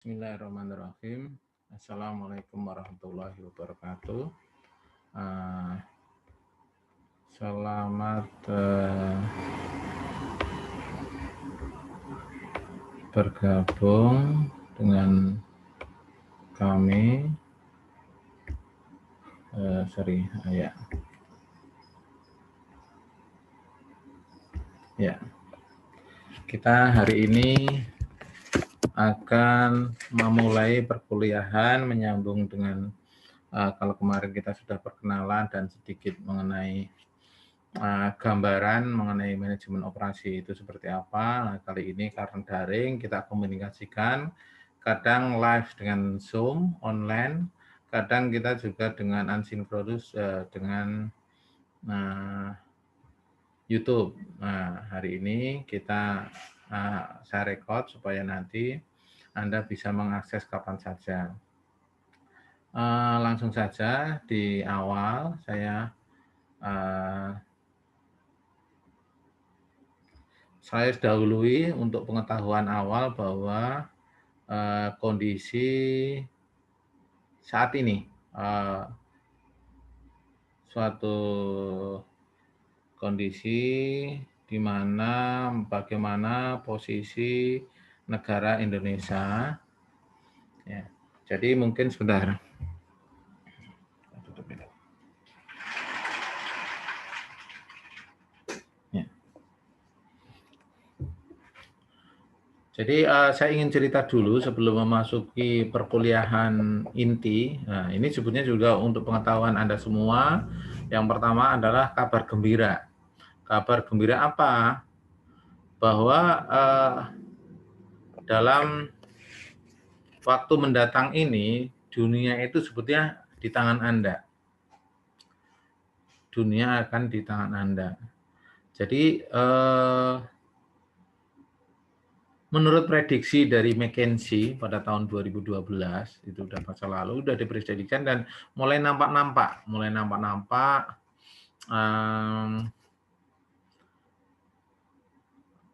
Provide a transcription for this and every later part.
Bismillahirrahmanirrahim. Assalamualaikum warahmatullahi wabarakatuh. Uh, Selamat bergabung dengan kami. Ya. Ya, kita hari ini akan memulai perkuliahan menyambung dengan kalau kemarin kita sudah perkenalan dan sedikit mengenai gambaran mengenai manajemen operasi itu seperti apa. Nah, kali ini karena daring kita komunikasikan, kadang live dengan Zoom online, kadang kita juga dengan asinkronus dengan YouTube. Nah, hari ini saya record supaya nanti Anda bisa mengakses kapan saja. Langsung saja di awal saya dahului untuk pengetahuan awal bahwa kondisi saat ini suatu kondisi di mana bagaimana posisi negara Indonesia. Ya, jadi mungkin sebentar. Ya. Jadi saya ingin cerita dulu sebelum memasuki perkuliahan inti. Nah, ini sebetulnya juga untuk pengetahuan Anda semua. Yang pertama adalah kabar gembira. Kabar gembira apa? Bahwa dalam waktu mendatang ini, dunia itu sebetulnya di tangan Anda. Dunia akan di tangan Anda. Jadi, menurut prediksi dari McKinsey pada tahun 2012, itu udah masa lalu, udah diprediksikan dan mulai nampak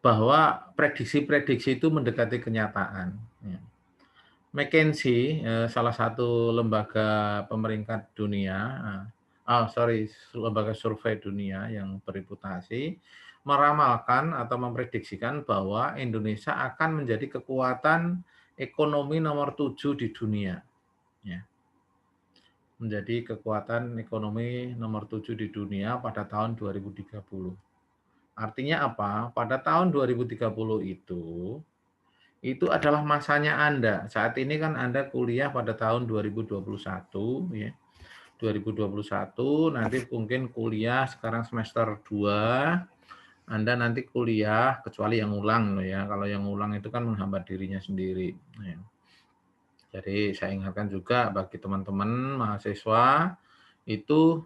bahwa prediksi-prediksi itu mendekati kenyataan. McKinsey, salah satu lembaga pemeringkat dunia, lembaga survei dunia yang bereputasi, meramalkan atau memprediksikan bahwa Indonesia akan menjadi kekuatan ekonomi nomor 7 di dunia. Ya. Menjadi kekuatan ekonomi nomor 7 di dunia pada tahun 2030. Artinya apa? Pada tahun 2030 itu adalah masanya Anda. Saat ini kan Anda kuliah pada tahun 2021, ya. 2021, nanti mungkin kuliah sekarang semester 2, Anda nanti kuliah, kecuali yang ulang loh ya. Kalau yang ulang itu kan menghambat dirinya sendiri. Ya. Jadi saya ingatkan juga bagi teman-teman mahasiswa, itu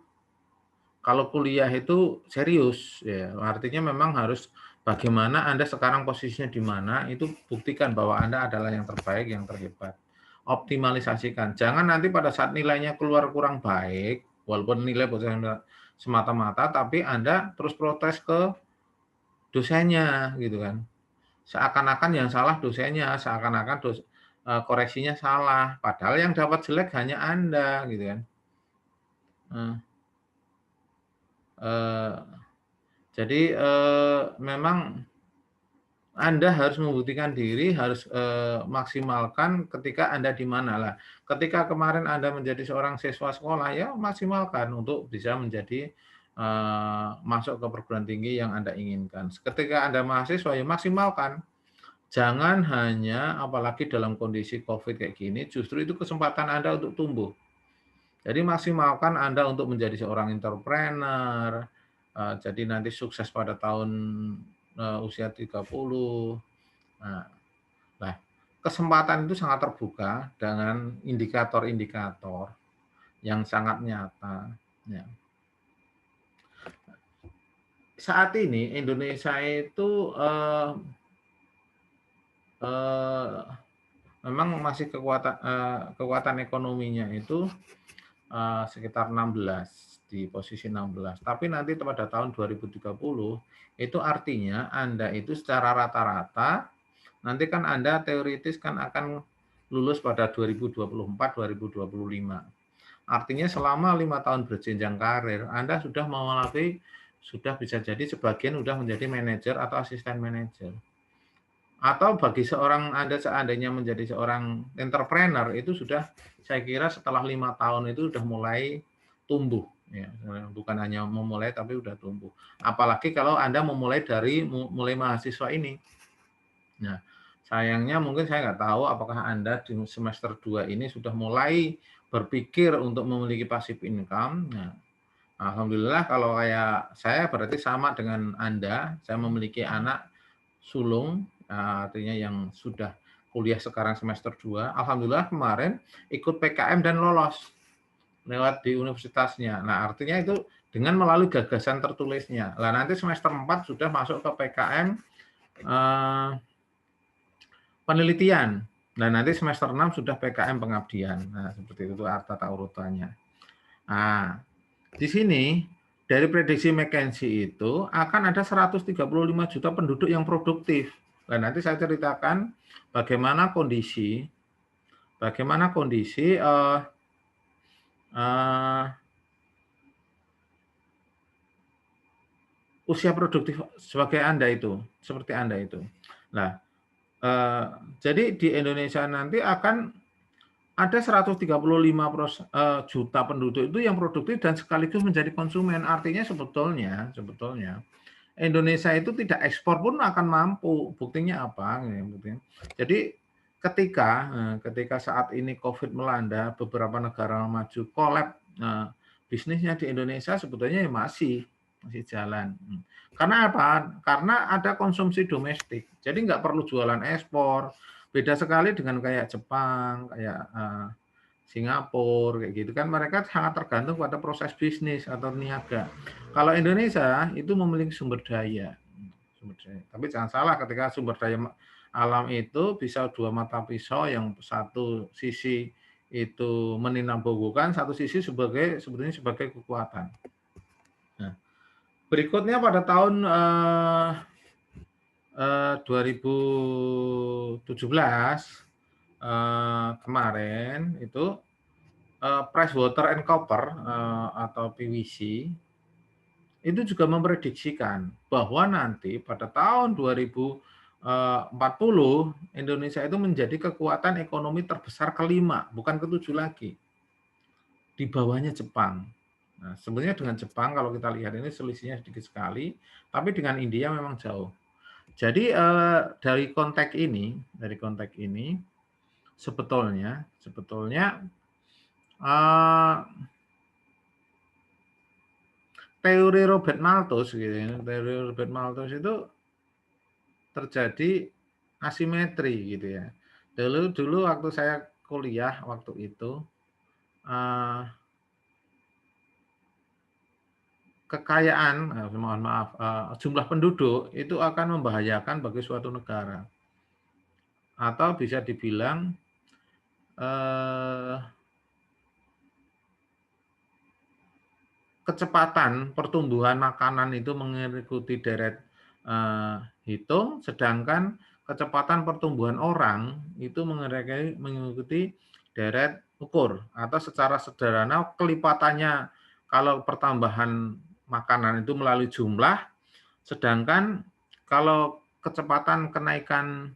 kalau kuliah itu serius, ya. Artinya memang harus bagaimana Anda sekarang posisinya di mana, itu buktikan bahwa Anda adalah yang terbaik, yang terhebat. Optimalisasikan. Jangan nanti pada saat nilainya keluar kurang baik, walaupun nilai semata-mata, tapi Anda terus protes ke dosennya, gitu kan. Seakan-akan yang salah dosennya, seakan-akan koreksinya salah, padahal yang dapat jelek hanya Anda, gitu kan. Jadi memang Anda harus membuktikan diri, harus maksimalkan ketika Anda di mana lah. Ketika kemarin Anda menjadi seorang siswa sekolah, ya maksimalkan untuk bisa menjadi masuk ke perguruan tinggi yang Anda inginkan. Ketika Anda mahasiswa, ya maksimalkan. Jangan hanya, apalagi dalam kondisi COVID kayak gini, justru itu kesempatan Anda untuk tumbuh. Jadi maksimalkan Anda untuk menjadi seorang entrepreneur, jadi nanti sukses pada tahun usia 30. Nah, kesempatan itu sangat terbuka dengan indikator-indikator yang sangat nyata. Ya. Saat ini Indonesia itu memang masih kekuatan ekonominya itu sekitar 16, di posisi 16. Tapi nanti pada tahun 2030 itu artinya Anda itu secara rata-rata nanti kan Anda teoritis kan akan lulus pada 2024-2025. Artinya selama 5 tahun berjenjang karir, Anda sudah bisa jadi sebagian sudah menjadi manajer atau asisten manajer. Atau bagi Anda seandainya menjadi seorang entrepreneur, itu sudah saya kira setelah 5 tahun itu sudah mulai tumbuh. Ya, bukan hanya memulai tapi sudah tumbuh. Apalagi kalau Anda memulai dari mulai mahasiswa ini. Nah, sayangnya mungkin saya nggak tahu apakah Anda di semester 2 ini sudah mulai berpikir untuk memiliki passive income. Nah, alhamdulillah kalau kayak saya berarti sama dengan Anda, saya memiliki anak sulung, artinya yang sudah kuliah sekarang semester 2. Alhamdulillah kemarin ikut PKM dan lolos lewat di universitasnya. Nah, artinya itu dengan melalui gagasan tertulisnya. Lah nanti semester 4 sudah masuk ke PKM penelitian. Nah, nanti semester 6 sudah PKM pengabdian. Nah, seperti itu tata urutannya. Nah, di sini dari prediksi McKinsey itu akan ada 135 juta penduduk yang produktif. Nah, nanti saya ceritakan bagaimana kondisi usia produktif sebagai Anda itu, seperti Anda itu. Nah, jadi di Indonesia nanti akan ada 135 juta penduduk itu yang produktif dan sekaligus menjadi konsumen. Artinya sebetulnya Indonesia itu tidak ekspor pun akan mampu. Buktinya apa? Jadi ketika saat ini COVID melanda, beberapa negara maju kolab bisnisnya di Indonesia sebetulnya ya masih jalan. Karena apa? Karena ada konsumsi domestik. Jadi nggak perlu jualan ekspor. Beda sekali dengan kayak Jepang, kayak Singapura, kayak gitu kan mereka sangat tergantung pada proses bisnis atau niaga. Kalau Indonesia itu memiliki sumber daya. Tapi jangan salah ketika sumber daya alam itu bisa dua mata pisau yang satu sisi itu meninambungkan, satu sisi sebetulnya sebagai kekuatan. Nah, berikutnya pada tahun 2017 kemarin itu PricewaterhouseCoopers atau PwC itu juga memprediksikan bahwa nanti pada tahun 2040 Indonesia itu menjadi kekuatan ekonomi terbesar kelima, bukan ketujuh lagi. Di bawahnya Jepang. Nah, sebenarnya dengan Jepang kalau kita lihat ini selisihnya sedikit sekali, tapi dengan India memang jauh. Jadi dari konteks ini sebetulnya teori Robert Malthus gitu ya. Teori Robert Malthus itu terjadi asimetri gitu ya. Dulu waktu saya kuliah waktu itu kekayaan, mohon maaf, jumlah penduduk itu akan membahayakan bagi suatu negara. Atau bisa dibilang kecepatan pertumbuhan makanan itu mengikuti deret hitung, sedangkan kecepatan pertumbuhan orang itu mengikuti deret ukur. Atau secara sederhana kelipatannya kalau pertambahan makanan itu melalui jumlah, sedangkan kalau kecepatan kenaikan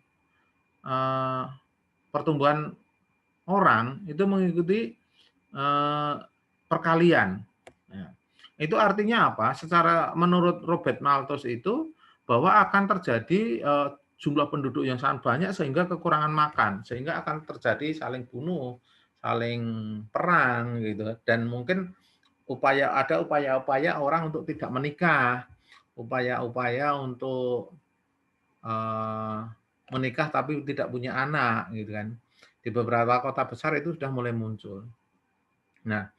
pertumbuhan orang itu mengikuti perkalian. Ya. Itu artinya apa? Secara menurut Robert Malthus itu bahwa akan terjadi jumlah penduduk yang sangat banyak sehingga kekurangan makan, sehingga akan terjadi saling bunuh, saling perang gitu, dan mungkin ada upaya-upaya orang untuk tidak menikah, upaya-upaya untuk menikah tapi tidak punya anak gitu kan. Di beberapa kota besar itu sudah mulai muncul. Nah,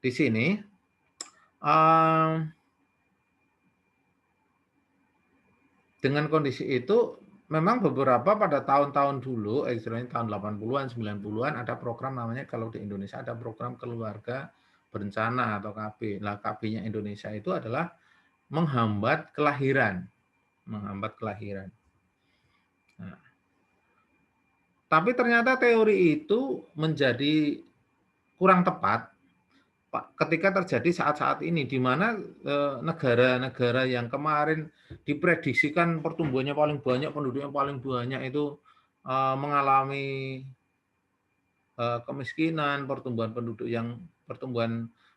di sini dengan kondisi itu memang beberapa pada tahun-tahun dulu, istilahnya tahun 80-an, 90-an ada program namanya kalau di Indonesia ada program keluarga berencana atau KB. Nah, KB-nya Indonesia itu adalah menghambat kelahiran. Nah, Tapi ternyata teori itu menjadi kurang tepat ketika terjadi saat-saat ini, di mana negara-negara yang kemarin diprediksikan pertumbuhannya paling banyak, penduduknya paling banyak itu mengalami kemiskinan, pertumbuhan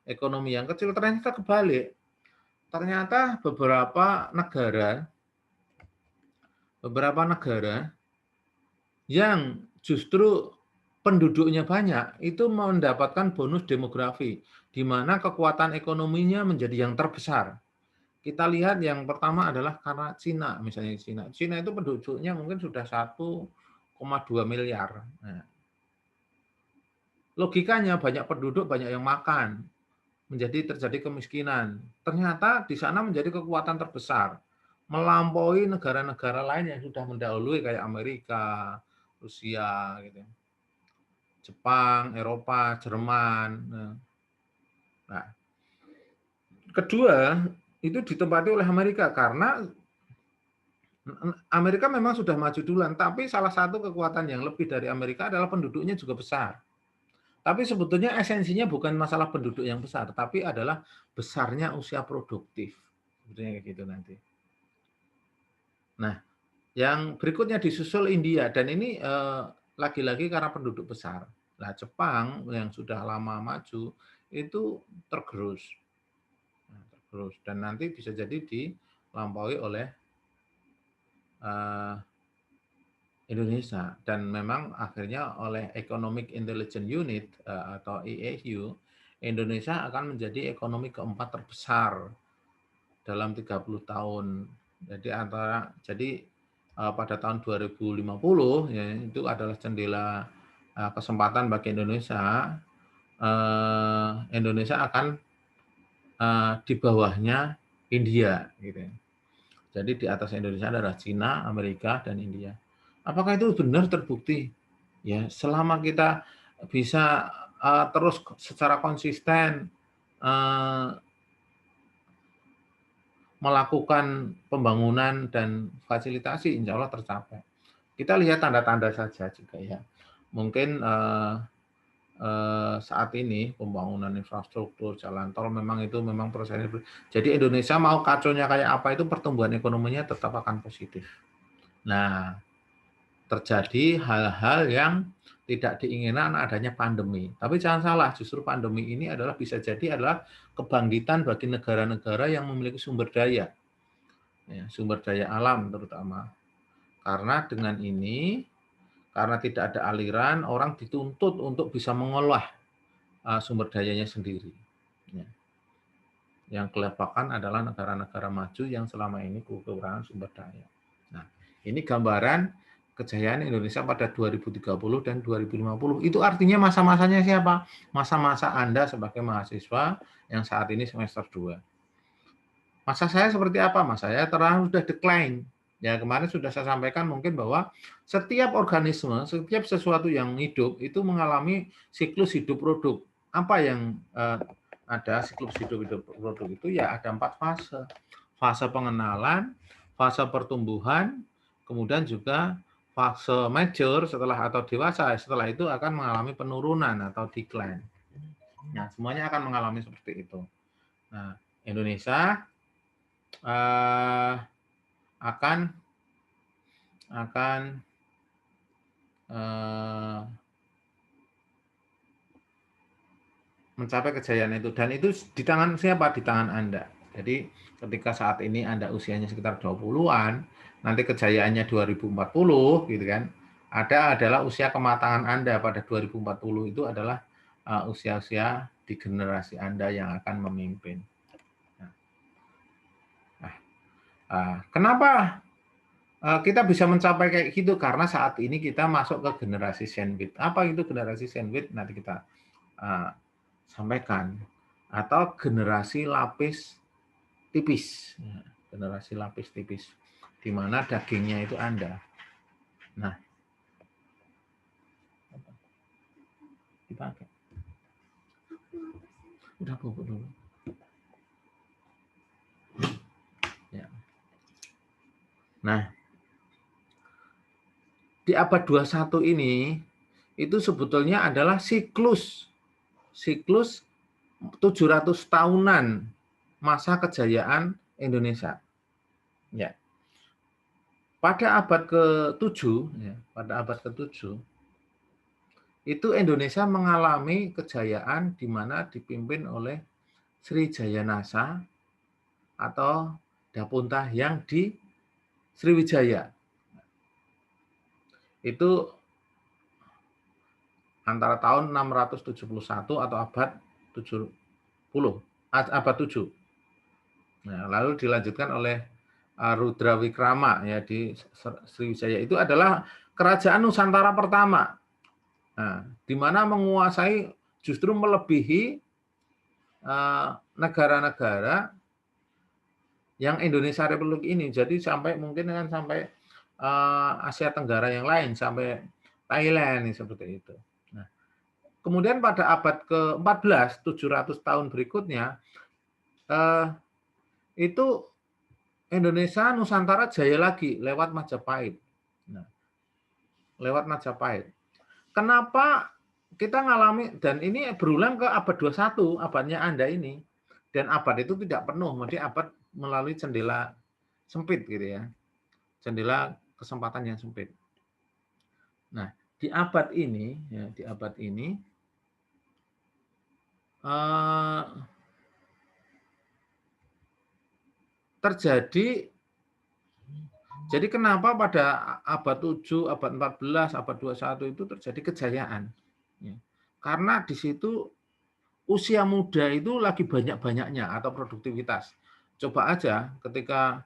ekonomi yang kecil, ternyata kebalik. Ternyata beberapa negara yang justru penduduknya banyak itu mendapatkan bonus demografi, di mana kekuatan ekonominya menjadi yang terbesar. Kita lihat yang pertama adalah karena Cina, misalnya Cina. Cina itu penduduknya mungkin sudah 1,2 miliar. Nah, logikanya banyak penduduk, banyak yang makan, terjadi kemiskinan. Ternyata di sana menjadi kekuatan terbesar, melampaui negara-negara lain yang sudah mendahului kayak Amerika, Rusia, gitu, Jepang, Eropa, Jerman. Nah, kedua itu ditempati oleh Amerika karena Amerika memang sudah maju duluan, tapi salah satu kekuatan yang lebih dari Amerika adalah penduduknya juga besar. Tapi sebetulnya esensinya bukan masalah penduduk yang besar, tapi adalah besarnya usia produktif. Sebetulnya kayak gitu nanti. Nah, yang berikutnya disusul India, dan ini lagi-lagi karena penduduk besar. Nah, Jepang yang sudah lama maju itu tergerus. Dan nanti bisa jadi dilampaui oleh Indonesia, dan memang akhirnya oleh Economic Intelligence Unit atau EIU, Indonesia akan menjadi ekonomi keempat terbesar dalam 30 tahun. Jadi pada tahun 2050 ya, itu adalah jendela kesempatan bagi Indonesia. Indonesia akan di bawahnya India, gitu. Jadi di atas Indonesia adalah Cina, Amerika, dan India. Apakah itu benar terbukti? Ya, selama kita bisa terus secara konsisten melakukan pembangunan dan fasilitasi, insya Allah tercapai. Kita lihat tanda-tanda saja juga ya. Mungkin saat ini pembangunan infrastruktur jalan tol memang prosesnya. Jadi Indonesia mau kacaunya kayak apa itu pertumbuhan ekonominya tetap akan positif. Nah, terjadi hal-hal yang tidak diinginkan adanya pandemi. Tapi jangan salah, justru pandemi ini bisa jadi adalah kebangkitan bagi negara-negara yang memiliki sumber daya, ya, sumber daya alam terutama. Karena dengan ini, karena tidak ada aliran, orang dituntut untuk bisa mengolah sumber dayanya sendiri. Ya. Yang kelepakan adalah negara-negara maju yang selama ini kekurangan sumber daya. Nah, ini gambaran kejayaan Indonesia pada 2030 dan 2050. Itu artinya masa-masanya siapa? Masa-masa Anda sebagai mahasiswa yang saat ini semester 2. Masa saya seperti apa? Masa saya sudah decline. Ya, kemarin sudah saya sampaikan mungkin bahwa setiap organisme, setiap sesuatu yang hidup itu mengalami siklus hidup produk. Apa yang ada siklus hidup produk itu ya ada 4 fase. Fase pengenalan, fase pertumbuhan, kemudian juga fase mature atau dewasa. Setelah itu akan mengalami penurunan atau decline. Nah, semuanya akan mengalami seperti itu. Nah, Indonesia akan mencapai kejayaan itu, dan itu di tangan siapa? Di tangan Anda. Jadi ketika saat ini Anda usianya sekitar 20-an, nanti kejayaannya 2040 gitu kan. Adalah usia kematangan Anda pada 2040 itu adalah usia-usia di generasi Anda yang akan memimpin. Kenapa kita bisa mencapai kayak gitu? Karena saat ini kita masuk ke generasi sandwich. Apa itu generasi sandwich? Nanti kita sampaikan. Atau generasi lapis tipis. Generasi lapis tipis. Di mana dagingnya itu Anda. Nah, dipakai. Udah bubuk dulu. Ya. Nah, di abad 21 ini itu sebetulnya adalah siklus 700 tahunan masa kejayaan Indonesia. Ya. Pada abad ke-7, ya, pada abad ke-7 itu Indonesia mengalami kejayaan di mana dipimpin oleh Sri Jayanasa atau Dapunta yang di Sriwijaya. Itu antara tahun 671 atau abad 70, abad 7. Nah, lalu dilanjutkan oleh Rudra Wikrama ya di Sriwijaya. Itu adalah kerajaan Nusantara pertama. Nah, di mana menguasai justru melebihi negara-negara yang Indonesia Republik ini. Jadi sampai mungkin kan sampai Asia Tenggara yang lain, sampai Thailand seperti itu. Nah, kemudian pada abad ke-14, 700 tahun berikutnya, itu Indonesia Nusantara jaya lagi lewat Majapahit. Nah, lewat Majapahit. Kenapa kita ngalami, dan ini berulang ke abad 21, abadnya Anda ini. Dan abad itu tidak penuh, maksudnya abad melalui jendela sempit gitu ya. Jendela kesempatan yang sempit. Nah, di abad ini ya, di abad ini terjadi. Jadi kenapa pada abad 7, abad 14, abad 21 itu terjadi kejayaan? Ya. Karena di situ usia muda itu lagi banyak-banyaknya atau produktivitas. Coba aja ketika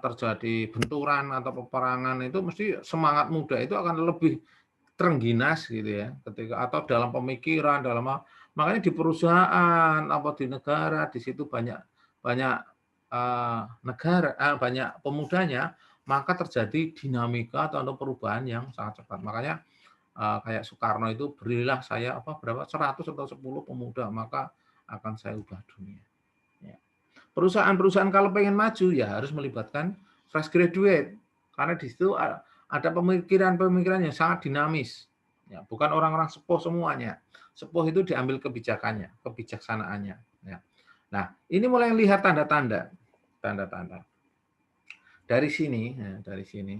terjadi benturan atau peperangan itu mesti semangat muda itu akan lebih terengginas gitu ya, ketika atau dalam pemikiran, makanya di perusahaan apa di negara di situ banyak banyak pemudanya, maka terjadi dinamika atau perubahan yang sangat cepat. Makanya kayak Soekarno itu, berilah saya berapa 100 atau 10 pemuda, maka akan saya ubah dunia. Ya. Perusahaan-perusahaan kalau pengen maju ya harus melibatkan fresh graduate, karena di situ ada pemikiran-pemikiran yang sangat dinamis. Ya, bukan orang-orang sepuh semuanya. Sepuh itu diambil kebijakannya, kebijaksanaannya. Ya. Nah, ini mulai lihat tanda-tanda. Dari sini, ya, dari sini.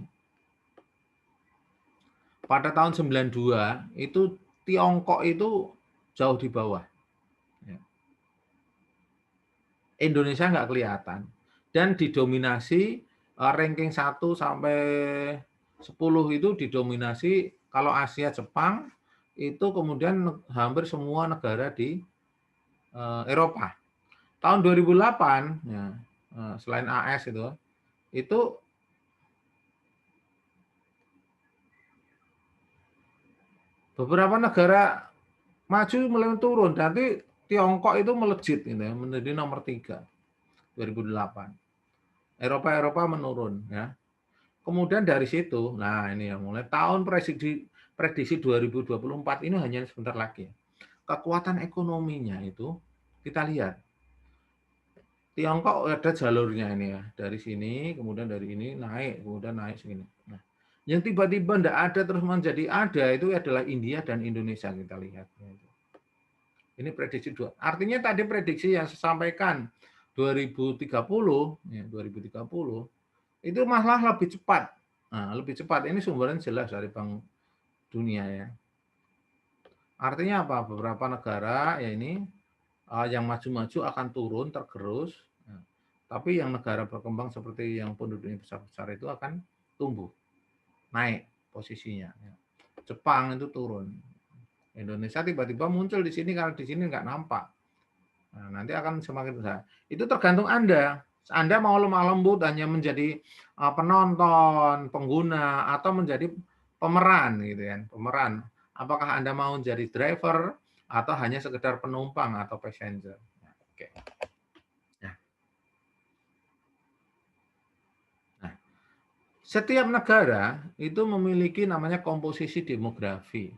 Pada tahun 92 itu Tiongkok itu jauh di bawah. Ya. Indonesia nggak kelihatan. Dan didominasi ranking 1 sampai 10 itu didominasi kalau Asia Jepang itu kemudian hampir semua negara di Eropa. Tahun 2008 ya, selain AS itu beberapa negara maju mulai turun, nanti Tiongkok itu melejit gitu ya, menjadi nomor 3 2008. Eropa menurun ya. Kemudian dari situ, nah ini yang mulai tahun prediksi 2024 ini hanya sebentar lagi. Kekuatan ekonominya itu kita lihat. Tiongkok ada jalurnya ini ya, dari sini, kemudian dari ini naik, kemudian naik segini. Nah, yang tiba-tiba tidak ada terus menjadi ada itu adalah India dan Indonesia kita lihat. Ini prediksi 2. Artinya tadi prediksi yang saya sampaikan 2030, ya, 2030 itu malah lebih cepat. Nah, lebih cepat. Ini sumbernya jelas dari Bank Dunia ya. Artinya apa? Beberapa negara ya ini yang maju-maju akan turun tergerus, tapi yang negara berkembang seperti yang penduduknya besar-besar itu akan tumbuh, naik posisinya. Jepang itu turun, Indonesia tiba-tiba muncul di sini karena di sini nggak nampak. Nah, nanti akan semakin besar. Itu tergantung Anda. Anda mau lemah lembut hanya menjadi penonton, pengguna, atau menjadi pemeran gitu kan, pemeran. Apakah Anda mau jadi driver atau hanya sekedar penumpang atau passenger? Nah, oke. Nah, setiap negara itu memiliki namanya komposisi demografi.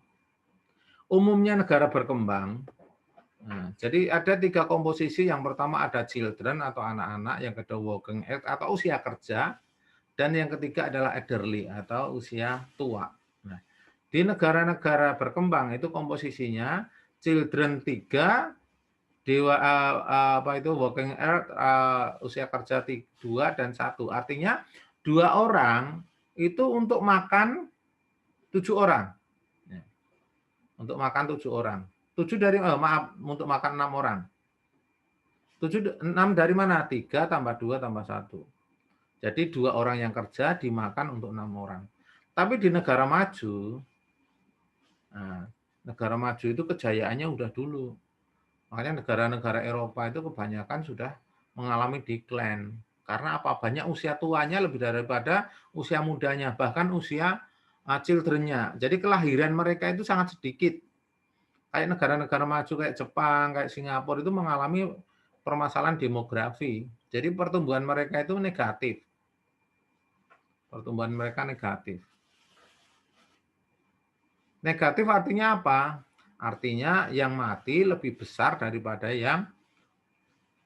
Umumnya negara berkembang. Nah, jadi ada 3 komposisi. Yang pertama ada children atau anak-anak, yang kedua working age atau usia kerja, dan yang ketiga adalah elderly atau usia tua. Nah, di negara-negara berkembang itu komposisinya children 3, working age usia kerja 2 dan 1. Artinya 2 orang itu untuk makan 7 orang. Ya, untuk makan 7 orang. 7 dari untuk makan 6 orang. 6 dari mana? 3 tambah 2 tambah 1. Jadi 2 orang yang kerja dimakan untuk 6 orang. Tapi di negara maju, nah, negara maju itu kejayaannya udah dulu. Makanya negara-negara Eropa itu kebanyakan sudah mengalami decline. Karena apa? Banyak usia tuanya lebih daripada usia mudanya, bahkan usia children-nya. Jadi kelahiran mereka itu sangat sedikit. Kayak negara-negara maju kayak Jepang, kayak Singapura itu mengalami permasalahan demografi. Jadi pertumbuhan mereka itu negatif. Pertumbuhan mereka negatif. Negatif artinya apa? Artinya yang mati lebih besar daripada yang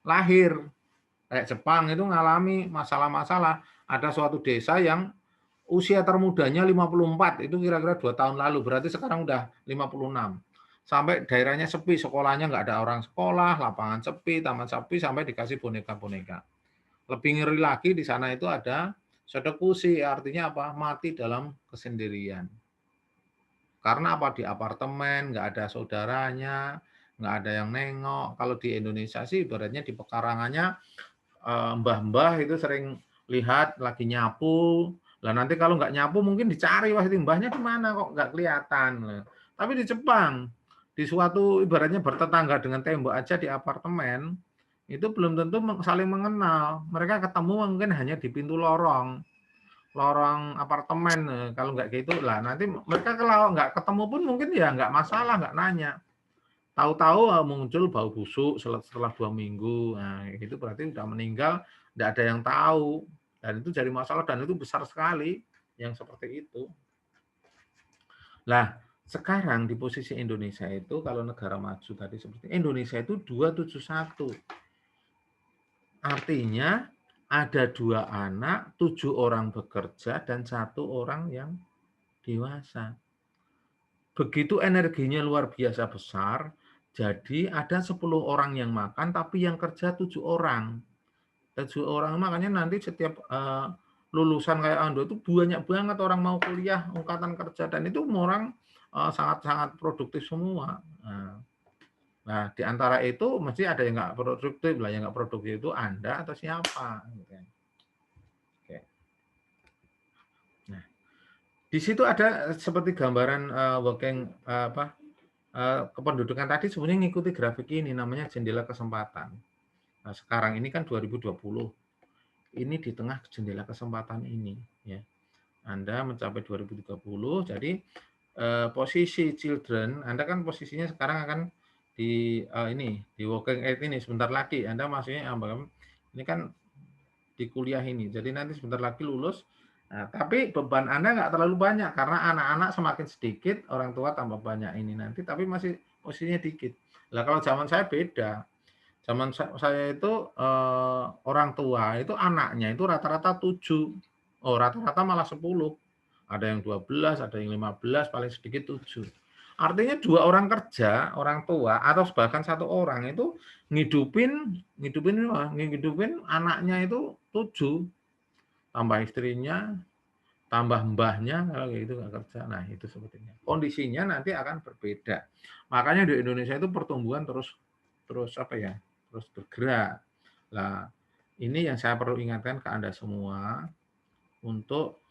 lahir. Kayak Jepang itu mengalami masalah-masalah. Ada suatu desa yang usia termudanya 54, itu kira-kira 2 tahun lalu, berarti sekarang udah 56. Sampai daerahnya sepi, sekolahnya nggak ada orang sekolah, lapangan sepi, taman sepi, sampai dikasih boneka-boneka. Lebih ngeri lagi di sana itu ada sodekusi, artinya apa? Mati dalam kesendirian. Karena apa? Di apartemen, nggak ada saudaranya, nggak ada yang nengok. Kalau di Indonesia sih ibaratnya di pekarangannya mbah-mbah itu sering lihat lagi nyapu. Lah nanti kalau nggak nyapu mungkin dicari, wah ini mbahnya di mana kok nggak kelihatan. Tapi di Jepang, di suatu ibaratnya bertetangga dengan tembok aja di apartemen, itu belum tentu saling mengenal. Mereka ketemu mungkin hanya di pintu lorong apartemen. Kalau nggak gitu lah nanti mereka kalau nggak ketemu pun mungkin ya nggak masalah, nggak nanya. Tahu-tahu muncul bau busuk setelah 2 minggu. Nah, itu berarti sudah meninggal, tidak ada yang tahu. Dan itu jadi masalah dan itu besar sekali yang seperti itu. Nah, sekarang di posisi Indonesia itu kalau negara maju tadi seperti Indonesia itu 271. Artinya ada 2 anak, 7 orang bekerja dan 1 orang yang dewasa. Begitu energinya luar biasa besar, jadi ada 10 orang yang makan, tapi yang kerja 7 orang. 7 orang makanya nanti setiap lulusan kayak Ando itu banyak banget orang mau kuliah, angkatan kerja, dan itu orang sangat-sangat produktif semua. Nah, di antara itu mesti ada yang nggak produktif lah, yang nggak produktif itu Anda atau siapa. Gitu. Oke. Nah, di situ ada seperti gambaran working kependudukan tadi sebenarnya ngikuti grafik ini namanya jendela kesempatan. Nah, sekarang ini kan 2020. Ini di tengah jendela kesempatan ini ya. Anda mencapai 2030, jadi posisi children, Anda kan posisinya sekarang akan di di working age ini sebentar lagi. Anda maksudnya ini kan di kuliah ini. Jadi nanti sebentar lagi lulus. Nah, tapi beban Anda nggak terlalu banyak karena anak-anak semakin sedikit, orang tua tambah banyak ini nanti, tapi masih posisinya dikit. Lah kalau zaman saya beda. Zaman saya itu orang tua itu anaknya itu rata-rata 7. Oh, rata-rata malah 10. Ada yang 12, ada yang 15, paling sedikit 7. Artinya 2 orang kerja, orang tua atau bahkan 1 orang itu ngidupin anaknya itu 7, tambah istrinya, tambah mbahnya kalau gitu nggak kerja. Nah, itu sebetulnya. Kondisinya nanti akan berbeda. Makanya di Indonesia itu pertumbuhan terus apa ya? Terus bergerak. Nah, ini yang saya perlu ingatkan ke Anda semua untuk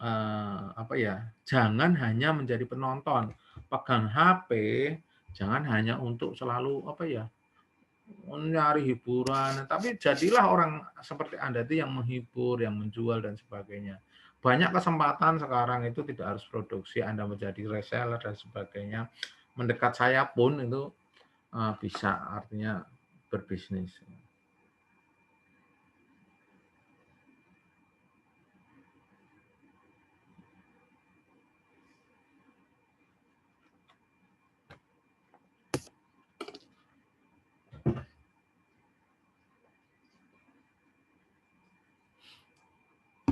apa ya? Jangan hanya menjadi penonton. Pegang HP, jangan hanya untuk selalu apa ya? Nyari hiburan, tapi jadilah orang seperti Anda itu yang menghibur, yang menjual dan sebagainya. Banyak kesempatan sekarang itu tidak harus produksi, Anda menjadi reseller dan sebagainya. Mendekat saya pun itu bisa, artinya berbisnis.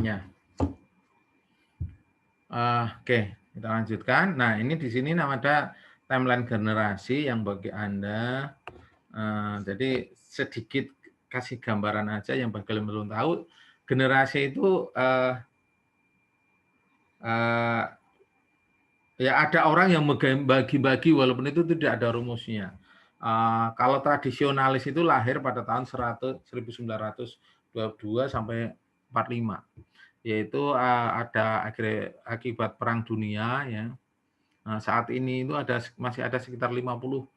Ya. Oke, kita lanjutkan. Nah, ini di sini ada timeline generasi yang bagi Anda, jadi sedikit kasih gambaran aja yang bagi kalian belum tahu, generasi itu ya ada orang yang bagi-bagi walaupun itu tidak ada rumusnya. Kalau tradisionalis itu lahir pada tahun 1922 sampai 45, yaitu ada akibat Perang Dunia ya. Nah, saat ini itu masih ada sekitar 50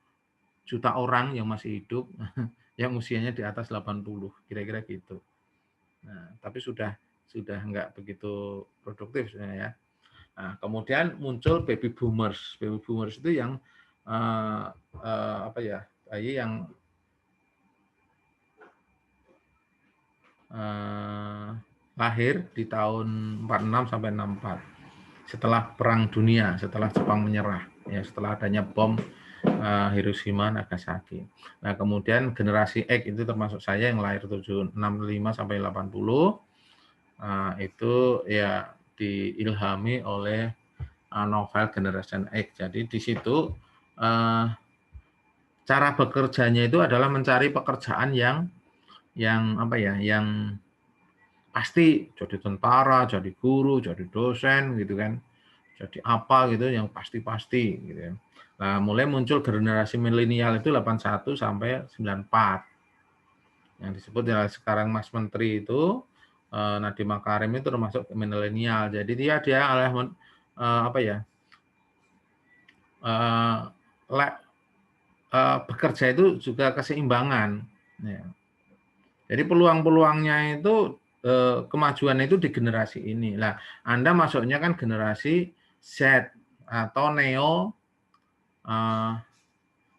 juta orang yang masih hidup, yang usianya di atas 80, kira-kira gitu. Nah, tapi sudah nggak begitu produktif sebenarnya ya. Nah, kemudian muncul baby boomers. Baby boomers itu yang bayi yang lahir di tahun 46 sampai 64. Setelah Perang Dunia, setelah Jepang menyerah, ya setelah adanya bom Hiroshima, Nagasaki. Nah, kemudian generasi X itu termasuk saya yang lahir 65 sampai 80. Itu ya diilhami oleh novel Generation X. Jadi di situ cara bekerjanya itu adalah mencari pekerjaan yang pasti, jadi tentara, jadi guru, jadi dosen gitu kan. Jadi apa gitu yang pasti-pasti gitu ya. Nah, mulai muncul generasi milenial itu 81 sampai 94. Yang disebut ya sekarang Mas Menteri itu Nadiem Makarim itu termasuk milenial. Jadi dia bekerja itu juga keseimbangan. Ya. Jadi peluang-peluangnya itu kemajuan itu di generasi ini. Nah, Anda masuknya kan generasi Z atau neo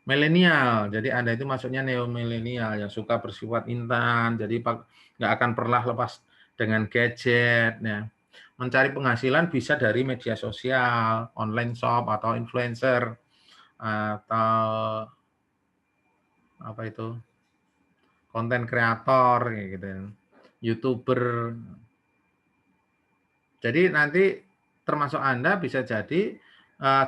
milenial. Jadi Anda itu masuknya neo milenial yang suka bersifat instan. Jadi nggak akan pernah lepas dengan gadget. Ya. Mencari penghasilan bisa dari media sosial, online shop atau influencer atau apa itu konten kreator kayak gitu, YouTuber. Jadi nanti termasuk Anda bisa jadi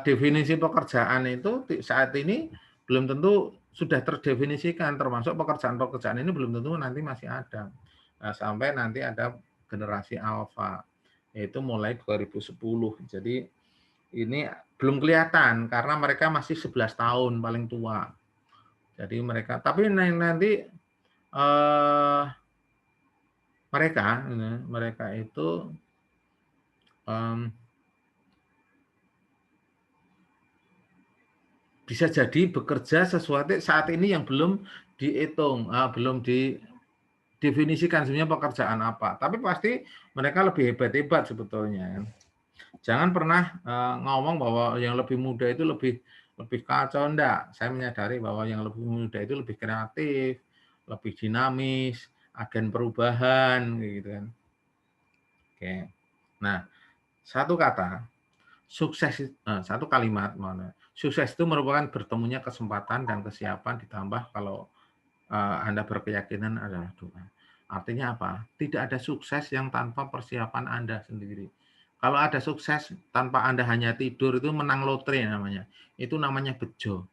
definisi pekerjaan itu saat ini belum tentu sudah terdefinisikan, termasuk pekerjaan-pekerjaan ini belum tentu nanti masih ada. Nah, sampai nanti ada generasi alfa, yaitu mulai 2010. Jadi ini belum kelihatan karena mereka masih 11 tahun paling tua. Jadi tapi nanti mereka itu bisa jadi bekerja sesuatu saat ini yang belum dihitung, belum didefinisikan sebenarnya pekerjaan apa. Tapi pasti mereka lebih hebat-hebat sebetulnya. Jangan pernah ngomong bahwa yang lebih muda itu lebih kacau, enggak. Saya menyadari bahwa yang lebih muda itu lebih kreatif, lebih dinamis, agen perubahan, gitu kan. Oke. Nah, satu kata, satu kalimat, sukses itu merupakan bertemunya kesempatan dan kesiapan ditambah kalau Anda berkeyakinan adalah doa. Artinya apa? Tidak ada sukses yang tanpa persiapan Anda sendiri. Kalau ada sukses tanpa Anda hanya tidur itu menang lotre namanya. Itu namanya bejo.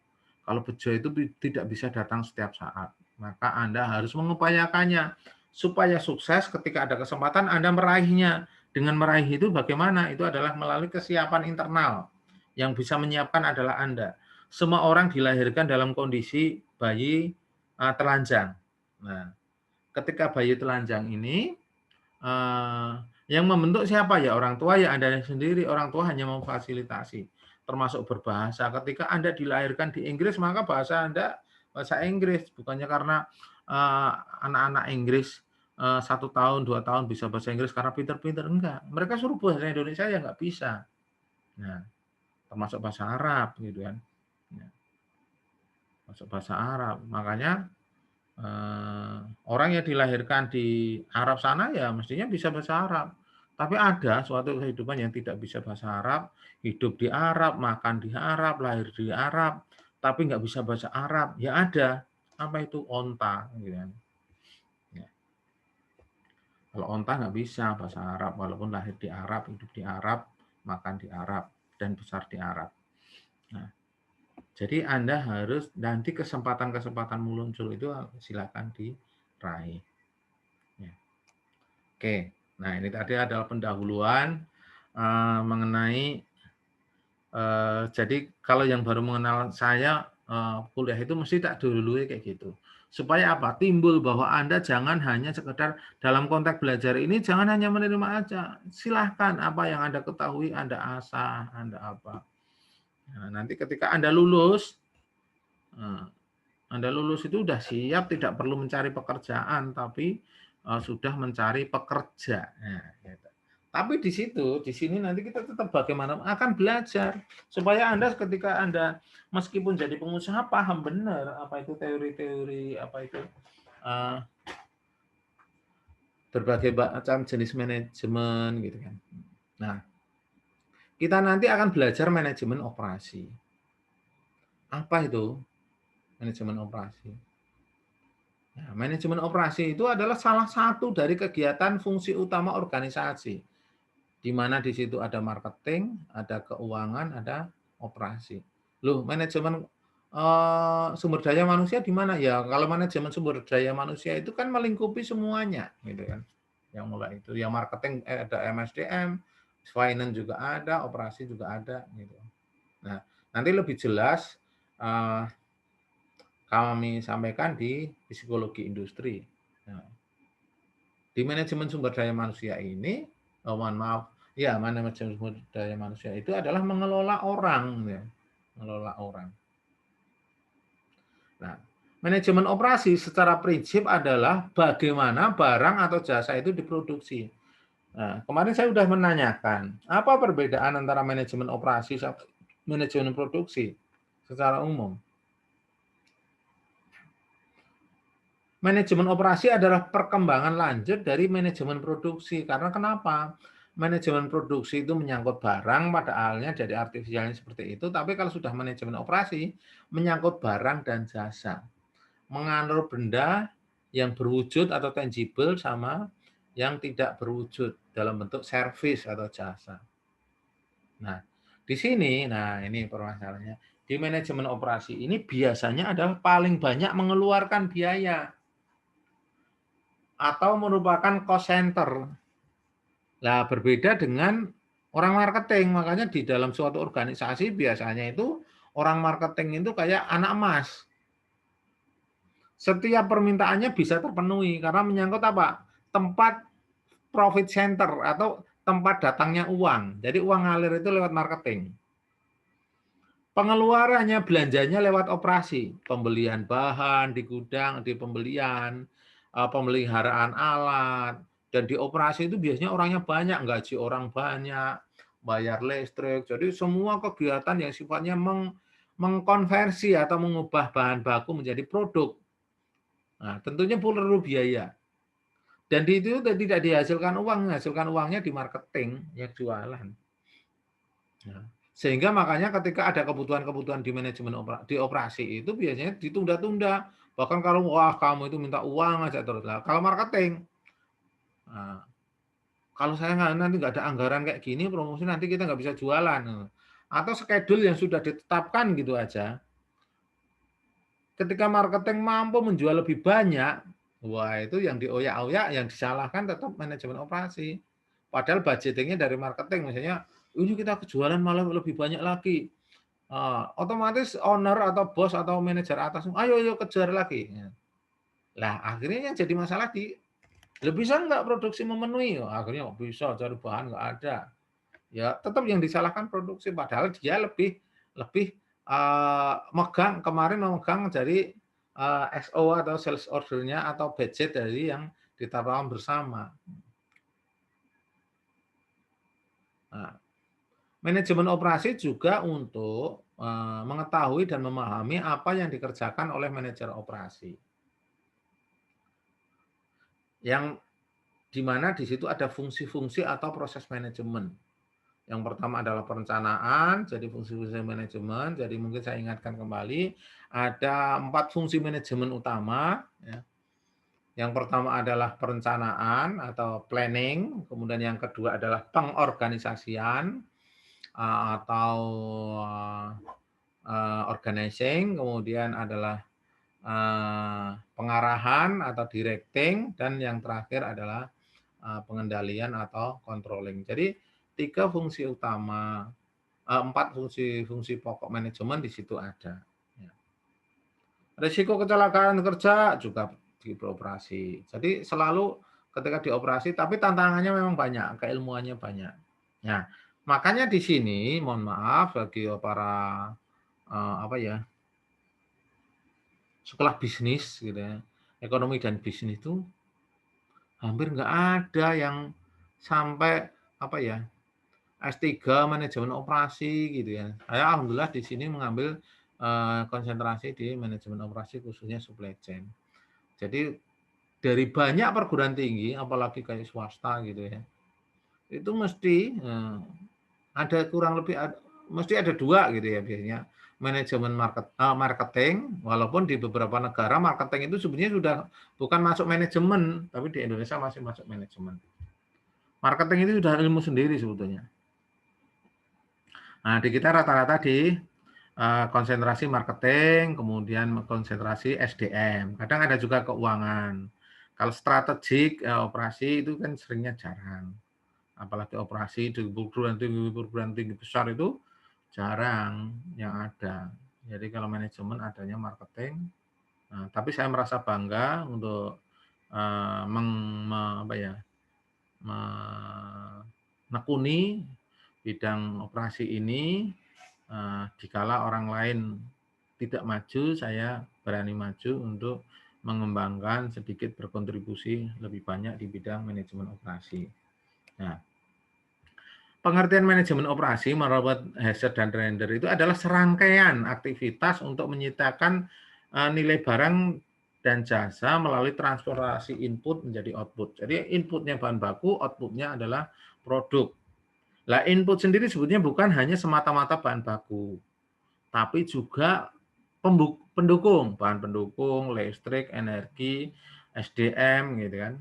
Kalau bejo itu tidak bisa datang setiap saat. Maka Anda harus mengupayakannya. Supaya sukses ketika ada kesempatan Anda meraihnya. Dengan meraih itu bagaimana? Itu adalah melalui kesiapan internal. Yang bisa menyiapkan adalah Anda. Semua orang dilahirkan dalam kondisi bayi telanjang. Nah, ketika bayi telanjang ini yang membentuk siapa ya? Orang tua ya Anda sendiri. Orang tua hanya memfasilitasi, termasuk berbahasa. Ketika Anda dilahirkan di Inggris, maka bahasa Anda bahasa Inggris. Bukannya karena anak-anak Inggris 1 tahun, 2 tahun bisa bahasa Inggris karena pinter-pinter. Enggak. Mereka suruh bahasa Indonesia ya nggak bisa. Nah, termasuk bahasa Arab gitu kan. Ya, masuk bahasa Arab. Makanya orang yang dilahirkan di Arab sana ya mestinya bisa bahasa Arab. Tapi ada suatu kehidupan yang tidak bisa bahasa Arab, hidup di Arab, makan di Arab, lahir di Arab, tapi nggak bisa bahasa Arab. Ya ada. Apa itu? Onta. Gitu kan. Ya. Kalau onta nggak bisa bahasa Arab, walaupun lahir di Arab, hidup di Arab, makan di Arab dan besar di Arab. Nah, jadi Anda harus nanti kesempatan-kesempatan muncul itu silakan diraih. Ya. Oke, nah ini tadi adalah pendahuluan mengenai jadi kalau yang baru mengenal saya kuliah itu mesti tak dulu kayak gitu. Supaya apa? Timbul bahwa Anda jangan hanya sekedar dalam konteks belajar ini jangan hanya menerima aja. Silahkan apa yang Anda ketahui Anda asah, Anda apa. Nah, nanti ketika Anda lulus, Anda lulus itu sudah siap, tidak perlu mencari pekerjaan, tapi sudah mencari pekerja. Nah, gitu. Tapi di sini nanti kita tetap bagaimana akan belajar supaya Anda ketika Anda meskipun jadi pengusaha paham benar apa itu teori-teori, apa itu berbagai macam jenis manajemen gitu kan. Nah, kita nanti akan belajar manajemen operasi. Apa itu manajemen operasi? Nah, manajemen operasi itu adalah salah satu dari kegiatan fungsi utama organisasi, di mana di situ ada marketing, ada keuangan, ada operasi. Loh, manajemen sumber daya manusia di mana? Ya, kalau manajemen sumber daya manusia itu kan melingkupi semuanya, gitu kan. Yang mulai itu, yang marketing ada MSDM, finance juga ada, operasi juga ada, gitu. Nah, nanti lebih jelas kami sampaikan di psikologi industri. Nah, di manajemen sumber daya manusia ini, mohon maaf, ya manajemen sumber daya manusia itu adalah mengelola orang, ya, mengelola orang. Nah, manajemen operasi secara prinsip adalah bagaimana barang atau jasa itu diproduksi. Nah, kemarin saya sudah menanyakan, apa perbedaan antara manajemen operasi sama manajemen produksi secara umum? Manajemen operasi adalah perkembangan lanjut dari manajemen produksi. Karena kenapa? Manajemen produksi itu menyangkut barang, pada awalnya dari artifisialnya seperti itu, tapi kalau sudah manajemen operasi, menyangkut barang dan jasa. Mengatur benda yang berwujud atau tangible sama yang tidak berwujud dalam bentuk servis atau jasa. Nah, di sini, nah ini permasalahannya. Di manajemen operasi ini biasanya adalah paling banyak mengeluarkan biaya atau merupakan cost center. Nah, berbeda dengan orang marketing. Makanya di dalam suatu organisasi biasanya itu orang marketing itu kayak anak emas. Setiap permintaannya bisa terpenuhi karena menyangkut apa? Tempat profit center atau tempat datangnya uang. Jadi uang ngalir itu lewat marketing. Pengeluarannya, belanjanya lewat operasi. Pembelian bahan di gudang, di pembelian, pemeliharaan alat, dan di operasi itu biasanya orangnya banyak, gaji orang banyak, bayar listrik. Jadi semua kegiatan yang sifatnya mengkonversi atau mengubah bahan baku menjadi produk. Nah, tentunya perlu biaya. Dan di itu tidak dihasilkan uang, hasilkan uangnya di marketing, ya jualan. Nah, sehingga makanya ketika ada kebutuhan-kebutuhan di manajemen di operasi itu biasanya ditunda-tunda. Bahkan kalau wah kamu itu minta uang aja terus lah. Kalau marketing, nah, kalau saya nanti nggak ada anggaran kayak gini promosi nanti kita nggak bisa jualan. Atau schedule yang sudah ditetapkan gitu aja. Ketika marketing mampu menjual lebih banyak, wah itu yang dioyak-oyak, yang disalahkan tetap manajemen operasi. Padahal budgetingnya dari marketing, misalnya ini kita kejualan malah lebih banyak lagi. Otomatis owner atau bos atau manajer atas, ayo kejar lagi. Lah akhirnya yang jadi masalah bisa nggak produksi memenuhi? Akhirnya bisa, cari bahan nggak ada. Ya tetap yang disalahkan produksi, padahal dia lebih lebih megang kemarin memegang dari SO atau sales order-nya atau budget dari yang ditetapkan bersama. Nah, manajemen operasi juga untuk mengetahui dan memahami apa yang dikerjakan oleh manajer operasi. Yang di mana di situ ada fungsi-fungsi atau proses manajemen. Yang pertama adalah perencanaan, jadi fungsi-fungsi manajemen. Jadi mungkin saya ingatkan kembali, ada 4 fungsi manajemen utama. Ya. Yang pertama adalah perencanaan atau planning, kemudian yang kedua adalah pengorganisasian, atau organizing, kemudian adalah pengarahan atau directing, dan yang terakhir adalah pengendalian atau controlling. Jadi 3 fungsi utama, 4 fungsi pokok manajemen di situ ada. Ya. Risiko kecelakaan kerja juga di operasi. Jadi selalu ketika di operasi, tapi tantangannya memang banyak, keilmuannya banyak. Nah, makanya di sini mohon maaf bagi para apa ya, sekolah bisnis gitu ya, ekonomi dan bisnis itu hampir nggak ada yang sampai apa ya, S3 manajemen operasi gitu ya. Saya alhamdulillah di sini mengambil konsentrasi di manajemen operasi khususnya supply chain. Jadi dari banyak perguruan tinggi, apalagi kayak swasta gitu ya, itu mesti ada kurang lebih mesti ada 2 gitu ya biasanya, manajemen marketing, walaupun di beberapa negara marketing itu sebenarnya sudah bukan masuk manajemen, tapi di Indonesia masih masuk manajemen. Marketing itu sudah ilmu sendiri sebetulnya. Nah, di kita rata-rata di konsentrasi marketing, kemudian konsentrasi SDM, kadang ada juga keuangan. Kalau strategik operasi itu kan seringnya jarang. Apalagi operasi di perguruan tinggi besar itu jarang yang ada. Jadi kalau manajemen adanya marketing. Nah, tapi saya merasa bangga untuk menekuni bidang operasi ini. Dikala orang lain tidak maju, saya berani maju untuk mengembangkan sedikit berkontribusi lebih banyak di bidang manajemen operasi. Nah, pengertian manajemen operasi menurut Hesed dan Render itu adalah serangkaian aktivitas untuk menyitakan nilai barang dan jasa melalui transformasi input menjadi output. Jadi inputnya bahan baku, outputnya adalah produk. Lah input sendiri sebetulnya bukan hanya semata-mata bahan baku, tapi juga pendukung, bahan pendukung, listrik, energi, SDM gitu kan,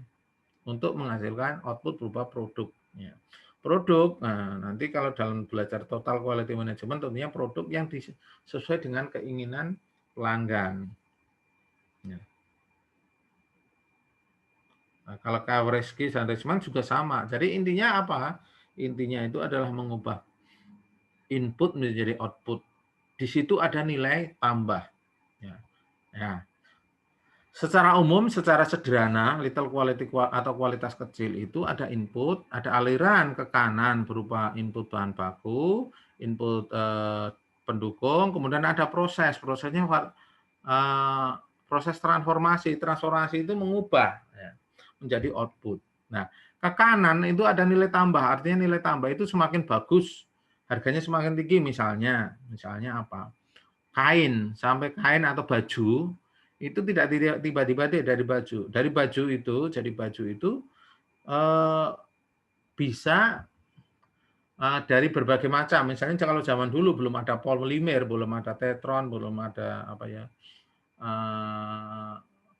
untuk menghasilkan output berupa produk. Ya. Produk, nah nanti kalau dalam belajar total quality management tentunya produk yang sesuai dengan keinginan pelanggan. Ya. Nah, kalau coverage dan management juga sama. Jadi intinya apa? Intinya itu adalah mengubah input menjadi output. Di situ ada nilai tambah. Ya. Ya. Secara umum, secara sederhana, little quality atau kualitas kecil itu ada input, ada aliran ke kanan berupa input bahan baku, input pendukung, kemudian ada proses. Prosesnya proses transformasi. Transformasi itu mengubah ya, menjadi output. Nah, ke kanan itu ada nilai tambah. Artinya nilai tambah itu semakin bagus, harganya semakin tinggi. Misalnya apa? Kain, sampai kain atau baju itu tidak tiba-tiba dari baju. Dari baju itu, jadi baju itu bisa dari berbagai macam. Misalnya kalau zaman dulu belum ada polimer, belum ada tetron, belum ada apa ya,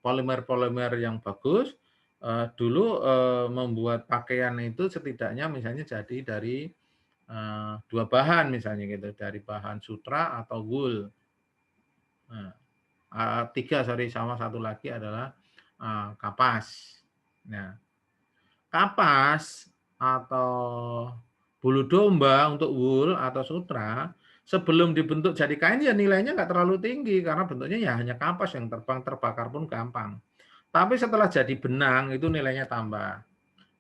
polimer-polimer yang bagus. Dulu membuat pakaian itu setidaknya misalnya jadi dari 2 bahan misalnya gitu, dari bahan sutra atau wool. Nah, 3 sorry, sama satu lagi adalah kapas. Nah, kapas atau bulu domba untuk wool atau sutra sebelum dibentuk jadi kain ya nilainya nggak terlalu tinggi karena bentuknya ya hanya kapas yang terbang, terbakar pun gampang. Tapi setelah jadi benang itu nilainya tambah.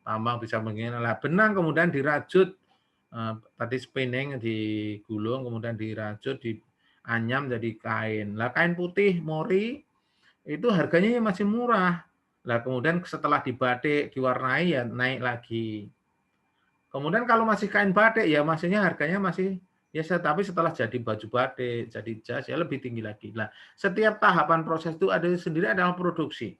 Tambah bisa begini. Lah benang kemudian dirajut tadi spinning digulung kemudian dirajut dianyam jadi kain. Lah kain putih mori itu harganya masih murah. Lah kemudian setelah dibatik, diwarnai ya naik lagi. Kemudian kalau masih kain batik ya maksudnya harganya masih ya tapi setelah jadi baju batik, jadi jas ya lebih tinggi lagi. Nah, setiap tahapan proses itu ada sendiri adalah produksi.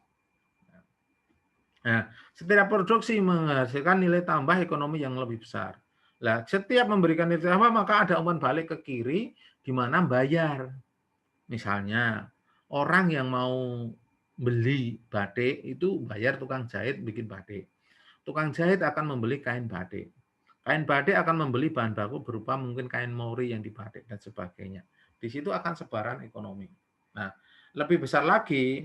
Nah, setiap produksi menghasilkan nilai tambah ekonomi yang lebih besar. Nah, setiap memberikan nilai tambah maka ada umpan balik ke kiri di mana bayar. Misalnya, orang yang mau beli batik itu bayar tukang jahit bikin batik. Tukang jahit akan membeli kain batik. Kain batik akan membeli bahan baku berupa mungkin kain mori yang dibatik dan sebagainya. Di situ akan sebaran ekonomi. Nah, lebih besar lagi,